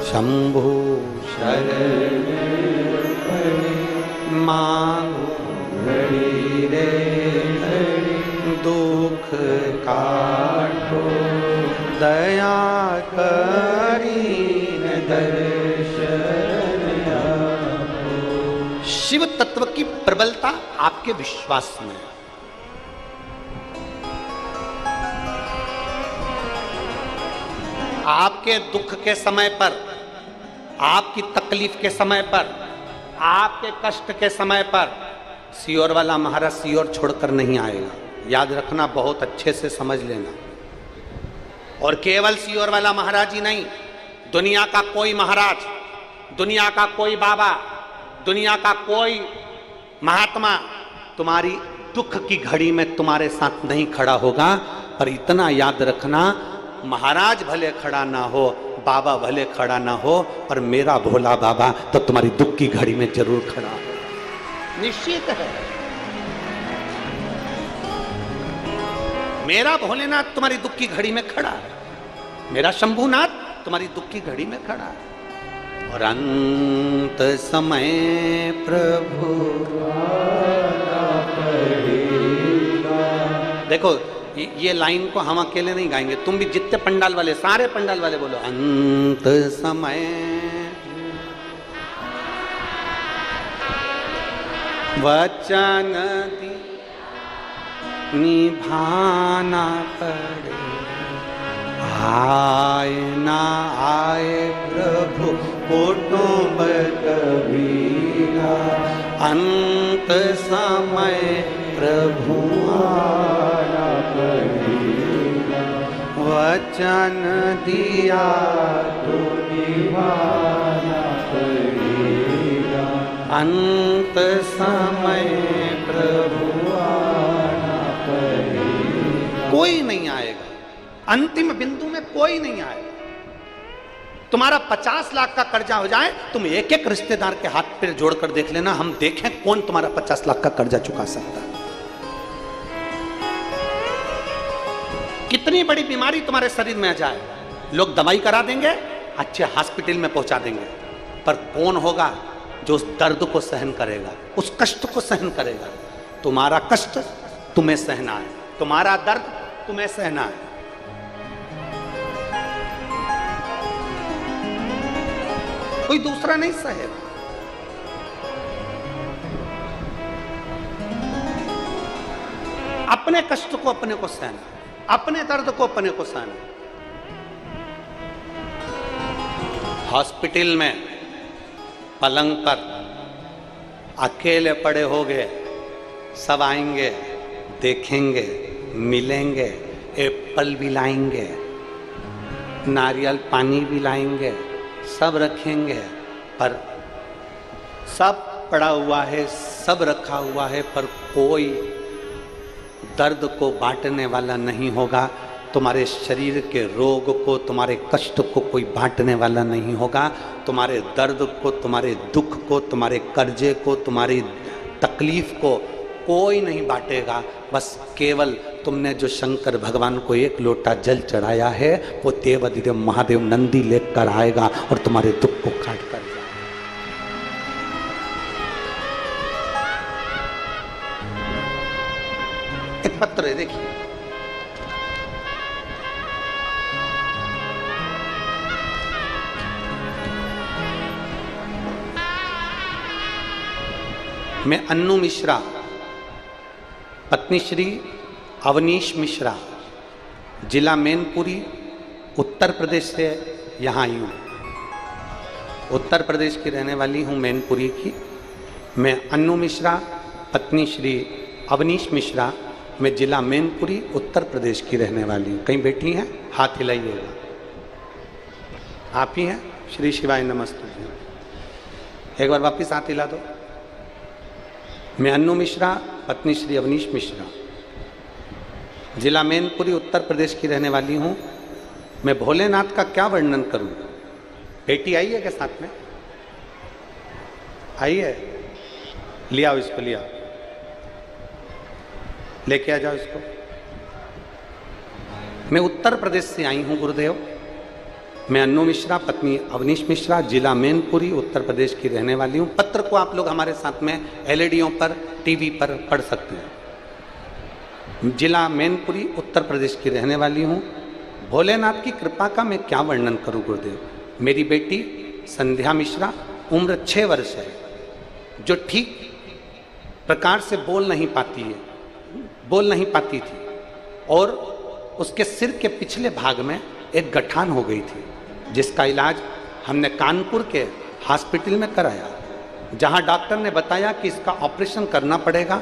शंभु शरण मांगो घड़ी रे घड़ी, दुख काटो दया करी न दर्शन। शिव तत्व की प्रबलता आपके विश्वास में। आपके दुख के समय पर, आपकी तकलीफ के समय पर, आपके कष्ट के समय पर सियोर वाला महाराज सियोर छोड़कर नहीं आएगा। याद रखना, बहुत अच्छे से समझ लेना। और केवल सियोर वाला महाराज ही नहीं, दुनिया का कोई महाराज, दुनिया का कोई बाबा, दुनिया का कोई महात्मा तुम्हारी दुख की घड़ी में तुम्हारे साथ नहीं खड़ा होगा। पर इतना याद रखना, महाराज भले खड़ा ना हो, बाबा भले खड़ा ना हो, पर मेरा भोला बाबा तो तुम्हारी दुख की घड़ी में जरूर खड़ा हो, निश्चित है। मेरा भोलेनाथ तुम्हारी दुख की घड़ी में खड़ा है, मेरा शंभुनाथ तुम्हारी दुख की घड़ी में खड़ा है। और अंत समय प्रभु देखो, ये लाइन को हम अकेले नहीं गाएंगे, तुम भी जितने पंडाल वाले, सारे पंडाल वाले बोलो, अंत समय वचन निभाना पड़े। आए ना आए प्रभु कुटुंब कबीरा, अंत समय प्रभु आना पड़ेगा। वचन दिया तो निभाना पड़ेगा, अंत समय प्रभु आना पड़ेगा। कोई नहीं आएगा, अंतिम बिंदु में कोई नहीं आएगा। तुम्हारा 50 लाख का कर्जा हो जाए, तुम एक एक रिश्तेदार के हाथ पैर जोड़कर देख लेना, हम देखें कौन तुम्हारा 50 लाख का कर्जा चुका सकता है। कितनी बड़ी बीमारी तुम्हारे शरीर में आ जाए, लोग दवाई करा देंगे, अच्छे हॉस्पिटल में पहुंचा देंगे, पर कौन होगा जो उस दर्द को सहन करेगा, उस कष्ट को सहन करेगा? तुम्हारा कष्ट तुम्हें सहना है, तुम्हारा दर्द तुम्हें सहना है। कोई दूसरा नहीं सहेगा। अपने कष्ट को अपने को सहना, अपने दर्द को अपने को सहना। हॉस्पिटल में पलंग पर अकेले पड़े हो गए, सब आएंगे, देखेंगे, मिलेंगे, एप्पल भी लाएंगे, नारियल पानी भी लाएंगे, सब रखेंगे, पर सब पड़ा हुआ है, सब रखा हुआ है, पर कोई दर्द को बांटने वाला नहीं होगा। तुम्हारे शरीर के रोग को, तुम्हारे कष्ट को कोई बांटने वाला नहीं होगा। तुम्हारे दर्द को, तुम्हारे दुख को, तुम्हारे कर्जे को, तुम्हारी तकलीफ को कोई नहीं बांटेगा। बस केवल तुमने जो शंकर भगवान को एक लोटा जल चढ़ाया है, वो देवाधिदेव महादेव नंदी लेकर आएगा और तुम्हारे दुख को काट कर जाएगा। एक पत्र है, देखिए, मैं अन्नू मिश्रा, पत्नी श्री अवनीश मिश्रा, जिला मैनपुरी, उत्तर प्रदेश से यहाँ आई हूँ। उत्तर प्रदेश की रहने वाली हूँ, मैनपुरी की। मैं अन्नू मिश्रा, पत्नी श्री अवनीश मिश्रा, मैं जिला मैनपुरी, उत्तर प्रदेश की रहने वाली हूँ। कहीं बैठी हैं? हाथ हिलाइएगा। आप ही हैं? श्री शिवाय नमस्ते। एक बार वापिस हाथ हिला दो। मैं अन्नू मिश्रा, पत्नी श्री अवनीश मिश्रा, जिला मैनपुरी, उत्तर प्रदेश की रहने वाली हूँ। मैं भोलेनाथ का क्या वर्णन करूँ? बेटी आई है क्या साथ में? आई है? लिया इसको, लिया, लेके आ जाओ इसको। मैं उत्तर प्रदेश से आई हूँ गुरुदेव। मैं अन्नू मिश्रा, पत्नी अवनीश मिश्रा, जिला मैनपुरी, उत्तर प्रदेश की रहने वाली हूँ। पत्र को आप लोग हमारे साथ में एलईडीओं पर, टीवी पर पढ़ सकते हैं। जिला मैनपुरी, उत्तर प्रदेश की रहने वाली हूँ। भोलेनाथ की कृपा का मैं क्या वर्णन करूँ गुरुदेव। मेरी बेटी संध्या मिश्रा, उम्र 6 वर्ष है, जो ठीक प्रकार से बोल नहीं पाती थी, और उसके सिर के पिछले भाग में एक गठान हो गई थी, जिसका इलाज हमने कानपुर के हॉस्पिटल में कराया, जहां डॉक्टर ने बताया कि इसका ऑपरेशन करना पड़ेगा।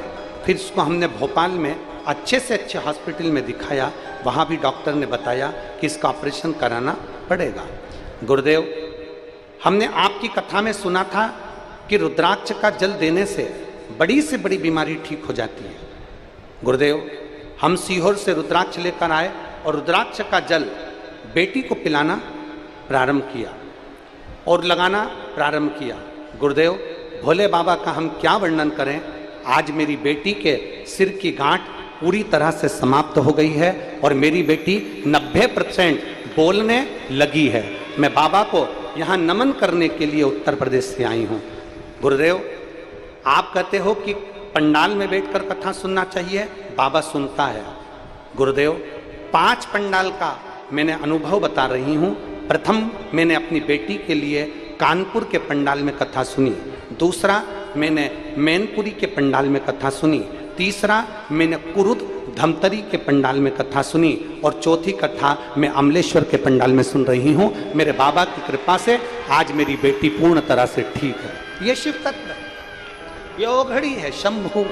फिर इसको हमने भोपाल में अच्छे से अच्छे हॉस्पिटल में दिखाया, वहां भी डॉक्टर ने बताया कि इसका ऑपरेशन कराना पड़ेगा। गुरुदेव, हमने आपकी कथा में सुना था कि रुद्राक्ष का जल देने से बड़ी से बड़ी बीमारी ठीक हो जाती है। गुरुदेव, हम सीहोर से रुद्राक्ष लेकर आए और रुद्राक्ष का जल बेटी को पिलाना प्रारंभ किया और लगाना प्रारंभ किया। गुरुदेव, भोले बाबा का हम क्या वर्णन करें। आज मेरी बेटी के सिर की गांठ पूरी तरह से समाप्त हो गई है और मेरी बेटी 90% बोलने लगी है। मैं बाबा को यहाँ नमन करने के लिए उत्तर प्रदेश से आई हूँ। गुरुदेव, आप कहते हो कि पंडाल में बैठकर कथा सुनना चाहिए, बाबा सुनता है। गुरुदेव, 5 पंडाल का मैंने अनुभव बता रही हूँ। प्रथम मैंने अपनी बेटी के लिए कानपुर के पंडाल में कथा सुनी, दूसरा मैंने मैनपुरी के पंडाल में कथा सुनी, तीसरा मैंने कुरुद धमतरी के पंडाल में कथा सुनी और चौथी कथा मैं अमलेश्वर के पंडाल में सुन रही हूँ। मेरे बाबा की कृपा से आज मेरी बेटी पूर्ण तरह से ठीक है। ये शिव तत्व है, ये ओघड़ी है, शंभु।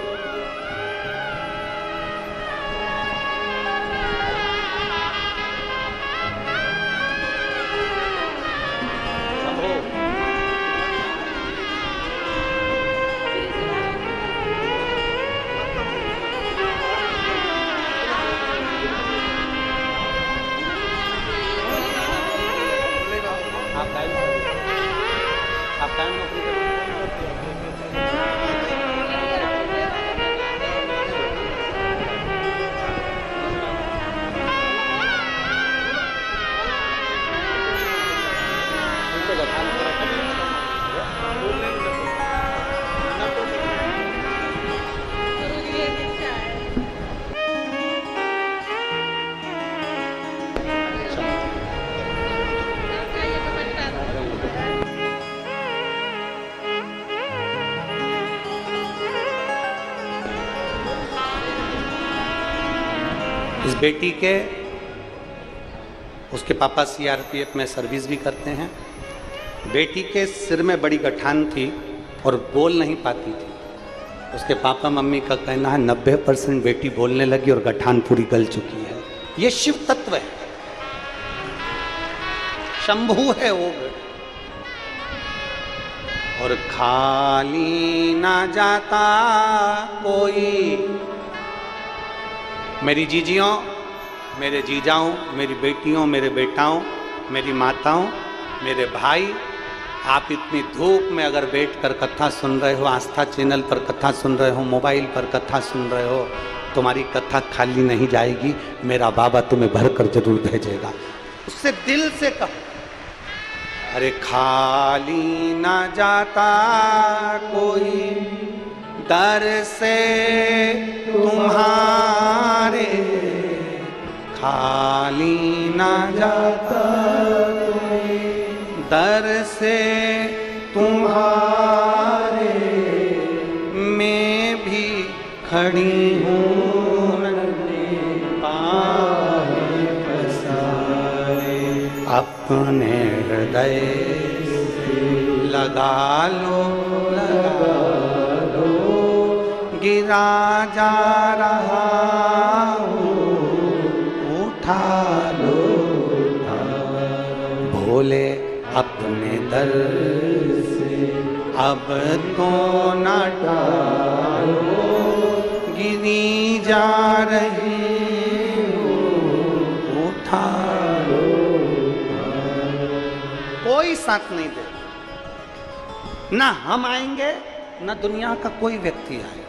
इस बेटी के उसके पापा सीआरपीएफ में सर्विस भी करते हैं। बेटी के सिर में बड़ी गठान थी और बोल नहीं पाती थी। उसके पापा मम्मी का कहना है 90% बेटी बोलने लगी और गठान पूरी गल चुकी है। ये शिव तत्व है, शंभु है वो। और खाली ना जाता कोई, मेरी जीजियों, मेरे जीजाओं, मेरी बेटियों, मेरे बेटाओं, मेरी माताओं, मेरे भाई, आप इतनी धूप में अगर बैठकर कथा सुन रहे हो, आस्था चैनल पर कथा सुन रहे हो, मोबाइल पर कथा सुन रहे हो, तुम्हारी कथा खाली नहीं जाएगी। मेरा बाबा तुम्हें भरकर जरूर भेजेगा। उससे दिल से कहो, अरे खाली ना जाता कोई दर से तुम्हारे, खाली ना जाता कोई दर से तुम्हारे, मैं भी खड़ी हूँ नन्हे पाँव पसारे, अपने हृदय लगा लो, लगा गिरा जा रहा हूँ, उठा लो, भोले अपने दर से अब तो न टालो, गिरी जा रही हूँ, उठा लो। कोई साथ नहीं दे, ना हम आएंगे ना दुनिया का कोई व्यक्ति आए।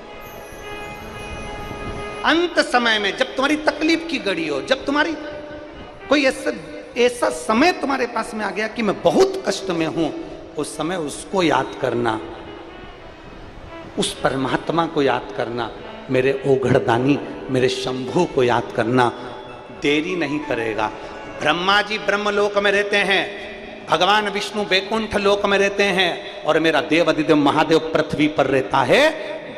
अंत समय में जब तुम्हारी तकलीफ की घड़ी हो, जब तुम्हारी कोई ऐसा समय तुम्हारे पास में आ गया कि मैं बहुत कष्ट में हूं, उस समय उसको याद करना, उस परमात्मा को याद करना, मेरे ओघड़दानी, मेरे शंभू को याद करना। देरी नहीं करेगा। ब्रह्मा जी ब्रह्मलोक में रहते हैं, भगवान विष्णु बैकुंठ लोक में रहते हैं, और मेरा देव अधिदेव महादेव पृथ्वी पर रहता है।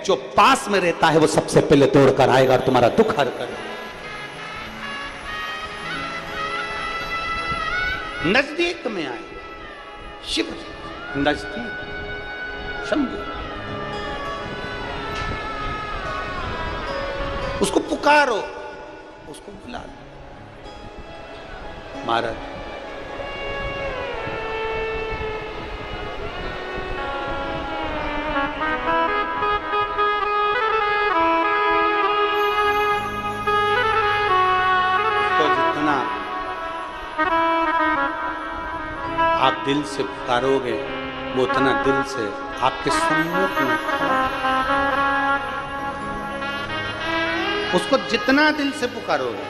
जो पास में रहता है वो सबसे पहले दौड़ कर आएगा और तुम्हारा दुख हर कर। नजदीक में आए शिव जी, नजदीक शंभू, उसको पुकारो, उसको बुला लो। महाराज आप दिल से पुकारोगे वो उतना दिल से आपके सम्मुख में, उसको जितना दिल से पुकारोगे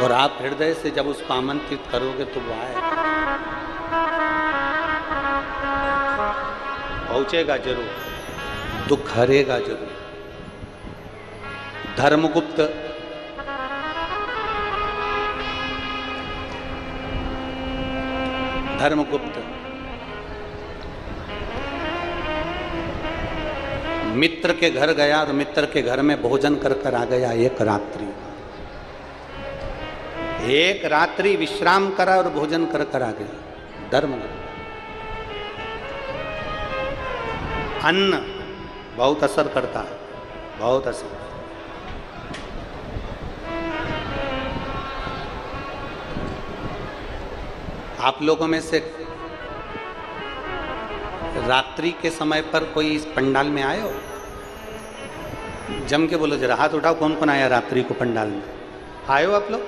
और आप हृदय से जब उसको आमंत्रित करोगे तो वो आएगा, पहुंचेगा जरूर, दुख हरेगा जरूर। धर्मगुप्त मित्र के घर गया और मित्र के घर में भोजन कर कर आ गया एक रात्रि। एक रात्रि विश्राम करा और भोजन कर कर आ गया। धर्म अन्न बहुत असर करता है, बहुत असर। आप लोगों में से रात्रि के समय पर कोई इस पंडाल में आए हो? जम के बोलो जरा, हाथ उठाओ, कौन कौन आया रात्रि को पंडाल में? आए हो आप लोग?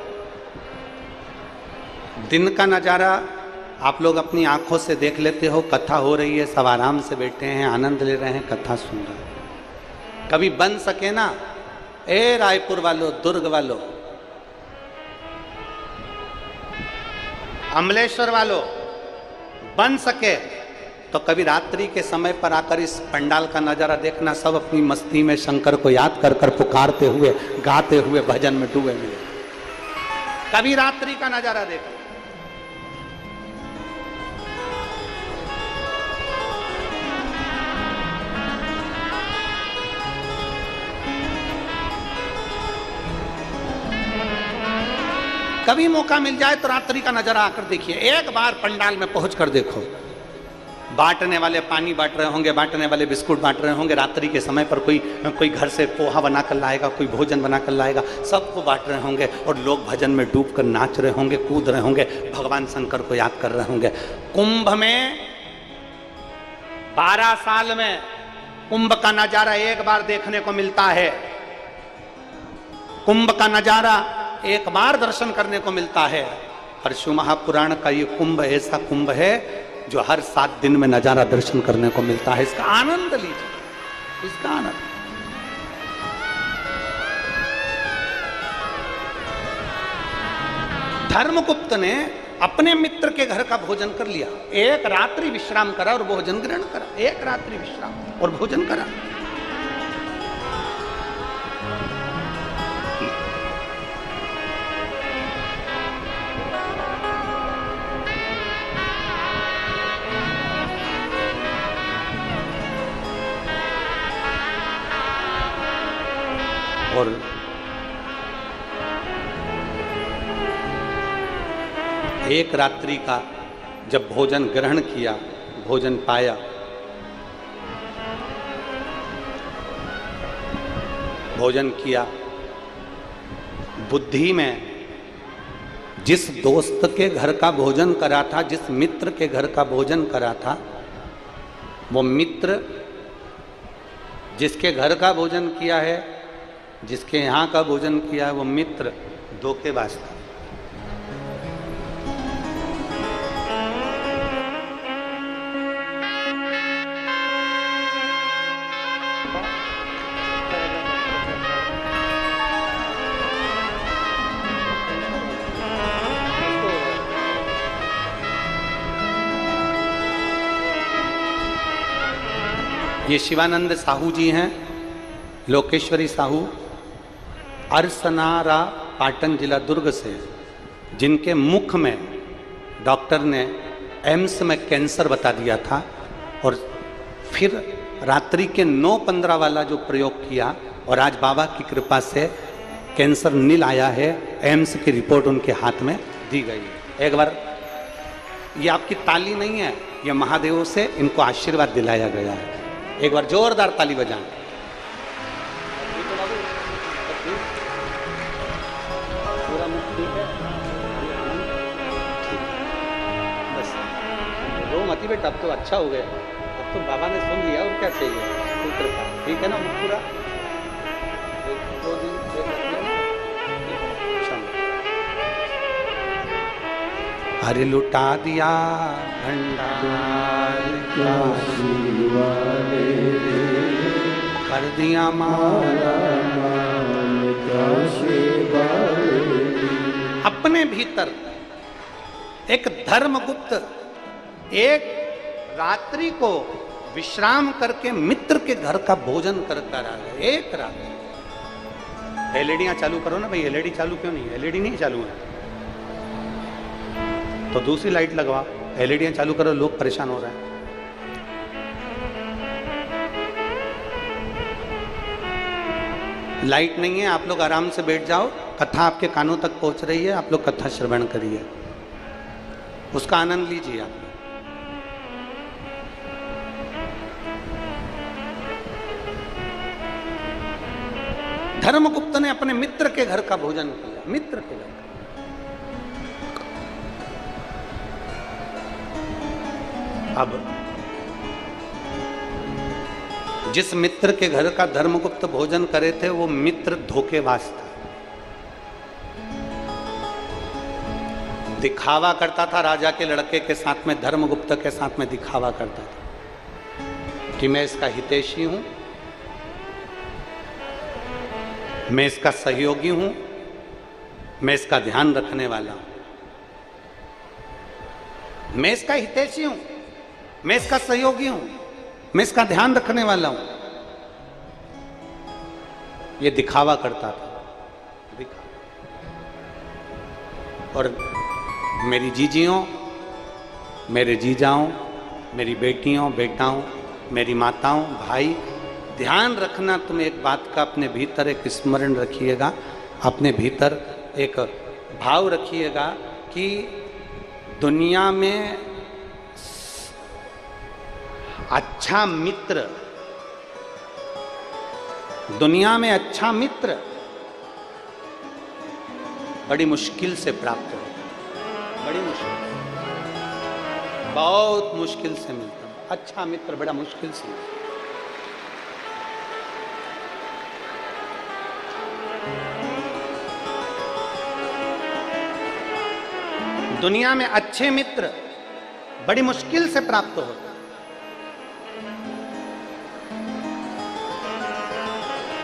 दिन का नज़ारा आप लोग अपनी आंखों से देख लेते हो, कथा हो रही है, सब आराम से बैठे हैं, आनंद ले रहे हैं, कथा सुन रहे हैं। कभी बन सके ना, ए रायपुर वालों, दुर्ग वालों, अमलेश्वर वालों, बन सके तो कभी रात्रि के समय पर आकर इस पंडाल का नजारा देखना। सब अपनी मस्ती में शंकर को याद कर कर पुकारते हुए, गाते हुए भजन में डूबे मिले। कभी रात्रि का नजारा देखना। कभी मौका मिल जाए तो रात्रि का नजारा आकर देखिए। एक बार पंडाल में पहुंच कर देखो, बांटने वाले पानी बांट रहे होंगे, बांटने वाले बिस्कुट बांट रहे होंगे। रात्रि के समय पर कोई घर से पोहा बनाकर लाएगा, कोई भोजन बनाकर लाएगा, सबको बांट रहे होंगे और लोग भजन में डूबकर नाच रहे होंगे, कूद रहे होंगे, भगवान शंकर को याद कर रहे होंगे। कुंभ में 12 साल में कुंभ का नजारा एक बार देखने को मिलता है। कुंभ का नजारा एक बार दर्शन करने को मिलता है। परशु महापुराण का ये कुंभ ऐसा कुंभ है जो हर 7 दिन में नजारा दर्शन करने को मिलता है। इसका आनंद लीजिए, इसका आनंद। धर्मगुप्त ने अपने मित्र के घर का भोजन कर लिया, एक रात्रि विश्राम करा और भोजन ग्रहण करा। एक रात्रि विश्राम और भोजन करा। और एक रात्रि का जब भोजन ग्रहण किया, भोजन पाया, भोजन किया, बुद्धि में जिस दोस्त के घर का भोजन करा था, जिस मित्र के घर का भोजन करा था, वो मित्र जिसके घर का भोजन किया है, जिसके यहाँ का भोजन किया है, वो मित्र धोखेबाज था। ये शिवानंद साहू जी हैं, लोकेश्वरी साहू, अरसनारा, पाटन जिला दुर्ग से, जिनके मुख में डॉक्टर ने एम्स में कैंसर बता दिया था और फिर रात्रि के 9:15 वाला जो प्रयोग किया और आज बाबा की कृपा से कैंसर नील आया है। एम्स की रिपोर्ट उनके हाथ में दी गई है। एक बार, ये आपकी ताली नहीं है, ये महादेव से इनको आशीर्वाद दिलाया गया है। एक बार जोरदार ताली बजाएं। मती बेटा, अब तो अच्छा हो गया, अब तो बाबा ने सुन लिया, और क्या चाहिए। ठीक है ना पूरा? अरे लुटा दिया भंडार कर दिया मारा, अपने भीतर एक धर्मगुप्त एक रात्रि को विश्राम करके मित्र के घर का भोजन करता रहा। एक रात। एलईडियां चालू करो ना भाई। एलईडी चालू क्यों नहीं? एलईडी नहीं चालू है तो दूसरी लाइट लगवा। एलईडियां चालू करो, लोग परेशान हो रहे हैं। लाइट नहीं है, आप लोग आराम से बैठ जाओ, कथा आपके कानों तक पहुंच रही है, आप लोग कथा श्रवण करिए, उसका आनंद लीजिए आप। धर्मगुप्त ने अपने मित्र के घर का भोजन किया, मित्र के घर का। अब जिस मित्र के घर का धर्मगुप्त भोजन करे थे वो मित्र धोखेबाज था, दिखावा करता था राजा के लड़के के साथ में, धर्मगुप्त के साथ में दिखावा करता था कि मैं इसका हितैषी हूं, मैं इसका सहयोगी हूं, मैं इसका ध्यान रखने वाला हूं, मैं इसका हितैषी हूं, मैं इसका सहयोगी हूं, मैं इसका ध्यान रखने वाला हूं। ये दिखावा करता था, और मेरी जीजियों, मेरे जीजाओं, मेरी बेटियों बेटाओं, मेरी माताओं भाई, ध्यान रखना, तुम एक बात का अपने भीतर एक स्मरण रखिएगा, अपने भीतर एक भाव रखिएगा कि दुनिया में अच्छा मित्र, दुनिया में अच्छा मित्र बड़ी मुश्किल से प्राप्त होता है, बड़ी मुश्किल, बहुत मुश्किल से मिलता है अच्छा मित्र, बड़ा मुश्किल से मिलता है। दुनिया में अच्छे मित्र बड़ी मुश्किल से प्राप्त होते हैं,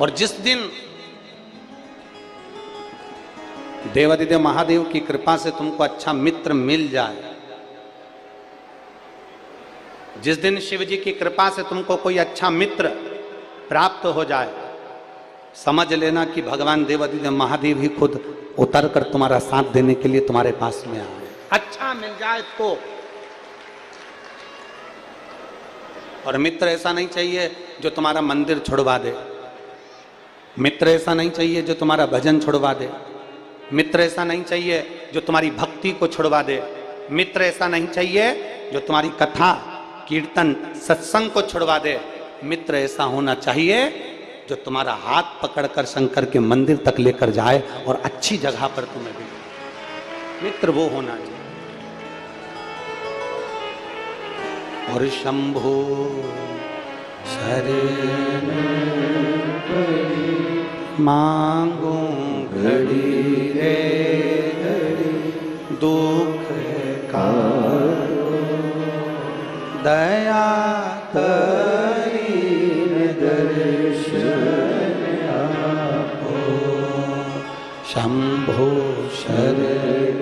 और जिस दिन देवादिदेव महादेव की कृपा से तुमको अच्छा मित्र मिल जाए, जिस दिन शिव जी की कृपा से तुमको कोई अच्छा मित्र प्राप्त हो जाए, समझ लेना कि भगवान देवादिदेव महादेव ही खुद उतर कर तुम्हारा साथ देने के लिए तुम्हारे पास में आए। अच्छा मिल जाए तो। और मित्र ऐसा नहीं चाहिए जो तुम्हारा मंदिर छुड़वा दे, मित्र ऐसा नहीं चाहिए जो तुम्हारा भजन छुड़वा दे, मित्र ऐसा नहीं चाहिए जो तुम्हारी भक्ति को छुड़वा दे, मित्र ऐसा नहीं चाहिए जो तुम्हारी कथा कीर्तन सत्संग को छुड़वा दे। मित्र ऐसा होना चाहिए जो तुम्हारा हाथ पकड़कर शंकर के मंदिर तक लेकर जाए और अच्छी जगह पर तुम्हें भी, मित्र वो होना चाहिए। और शंभो शरण मांगू घड़ी रे घड़ी, दुख का दया करी दर्शन आपो। शंभो शरण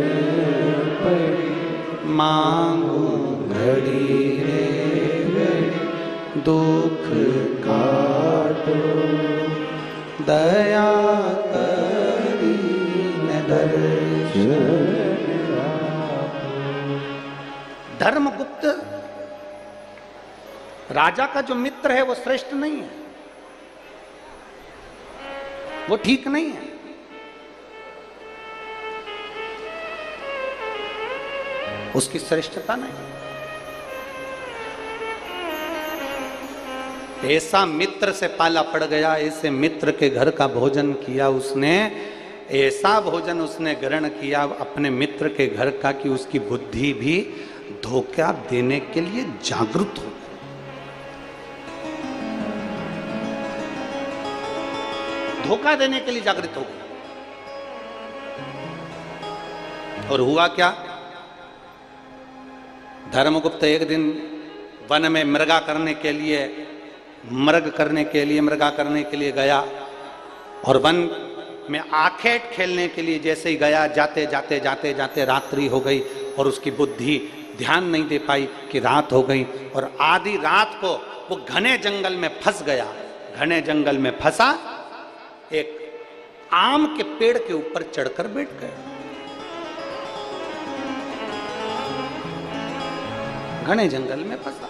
मांगू घड़ी रे घड़ी, दुख काटो दया करी दर्शन आपो। धर्मगुप्त राजा का जो मित्र है वो श्रेष्ठ नहीं है, वो ठीक नहीं है। उसकी श्रेष्ठता नहीं। ऐसा मित्र से पाला पड़ गया, ऐसे मित्र के घर का भोजन किया उसने, ऐसा भोजन उसने ग्रहण किया अपने मित्र के घर का कि उसकी बुद्धि भी धोखा देने के लिए जागरूक हो। धोखा देने के लिए जागृत हो गई। और हुआ क्या, धर्मगुप्त एक दिन वन में मृगा करने के लिए गया, और वन में आखेट खेलने के लिए जैसे ही गया, जाते जाते जाते जाते रात्रि हो गई और उसकी बुद्धि ध्यान नहीं दे पाई कि रात हो गई, और आधी रात को वो घने जंगल में फंस गया। घने जंगल में फंसा, एक आम के पेड़ के ऊपर चढ़कर बैठ गया। घने जंगल में फंसा।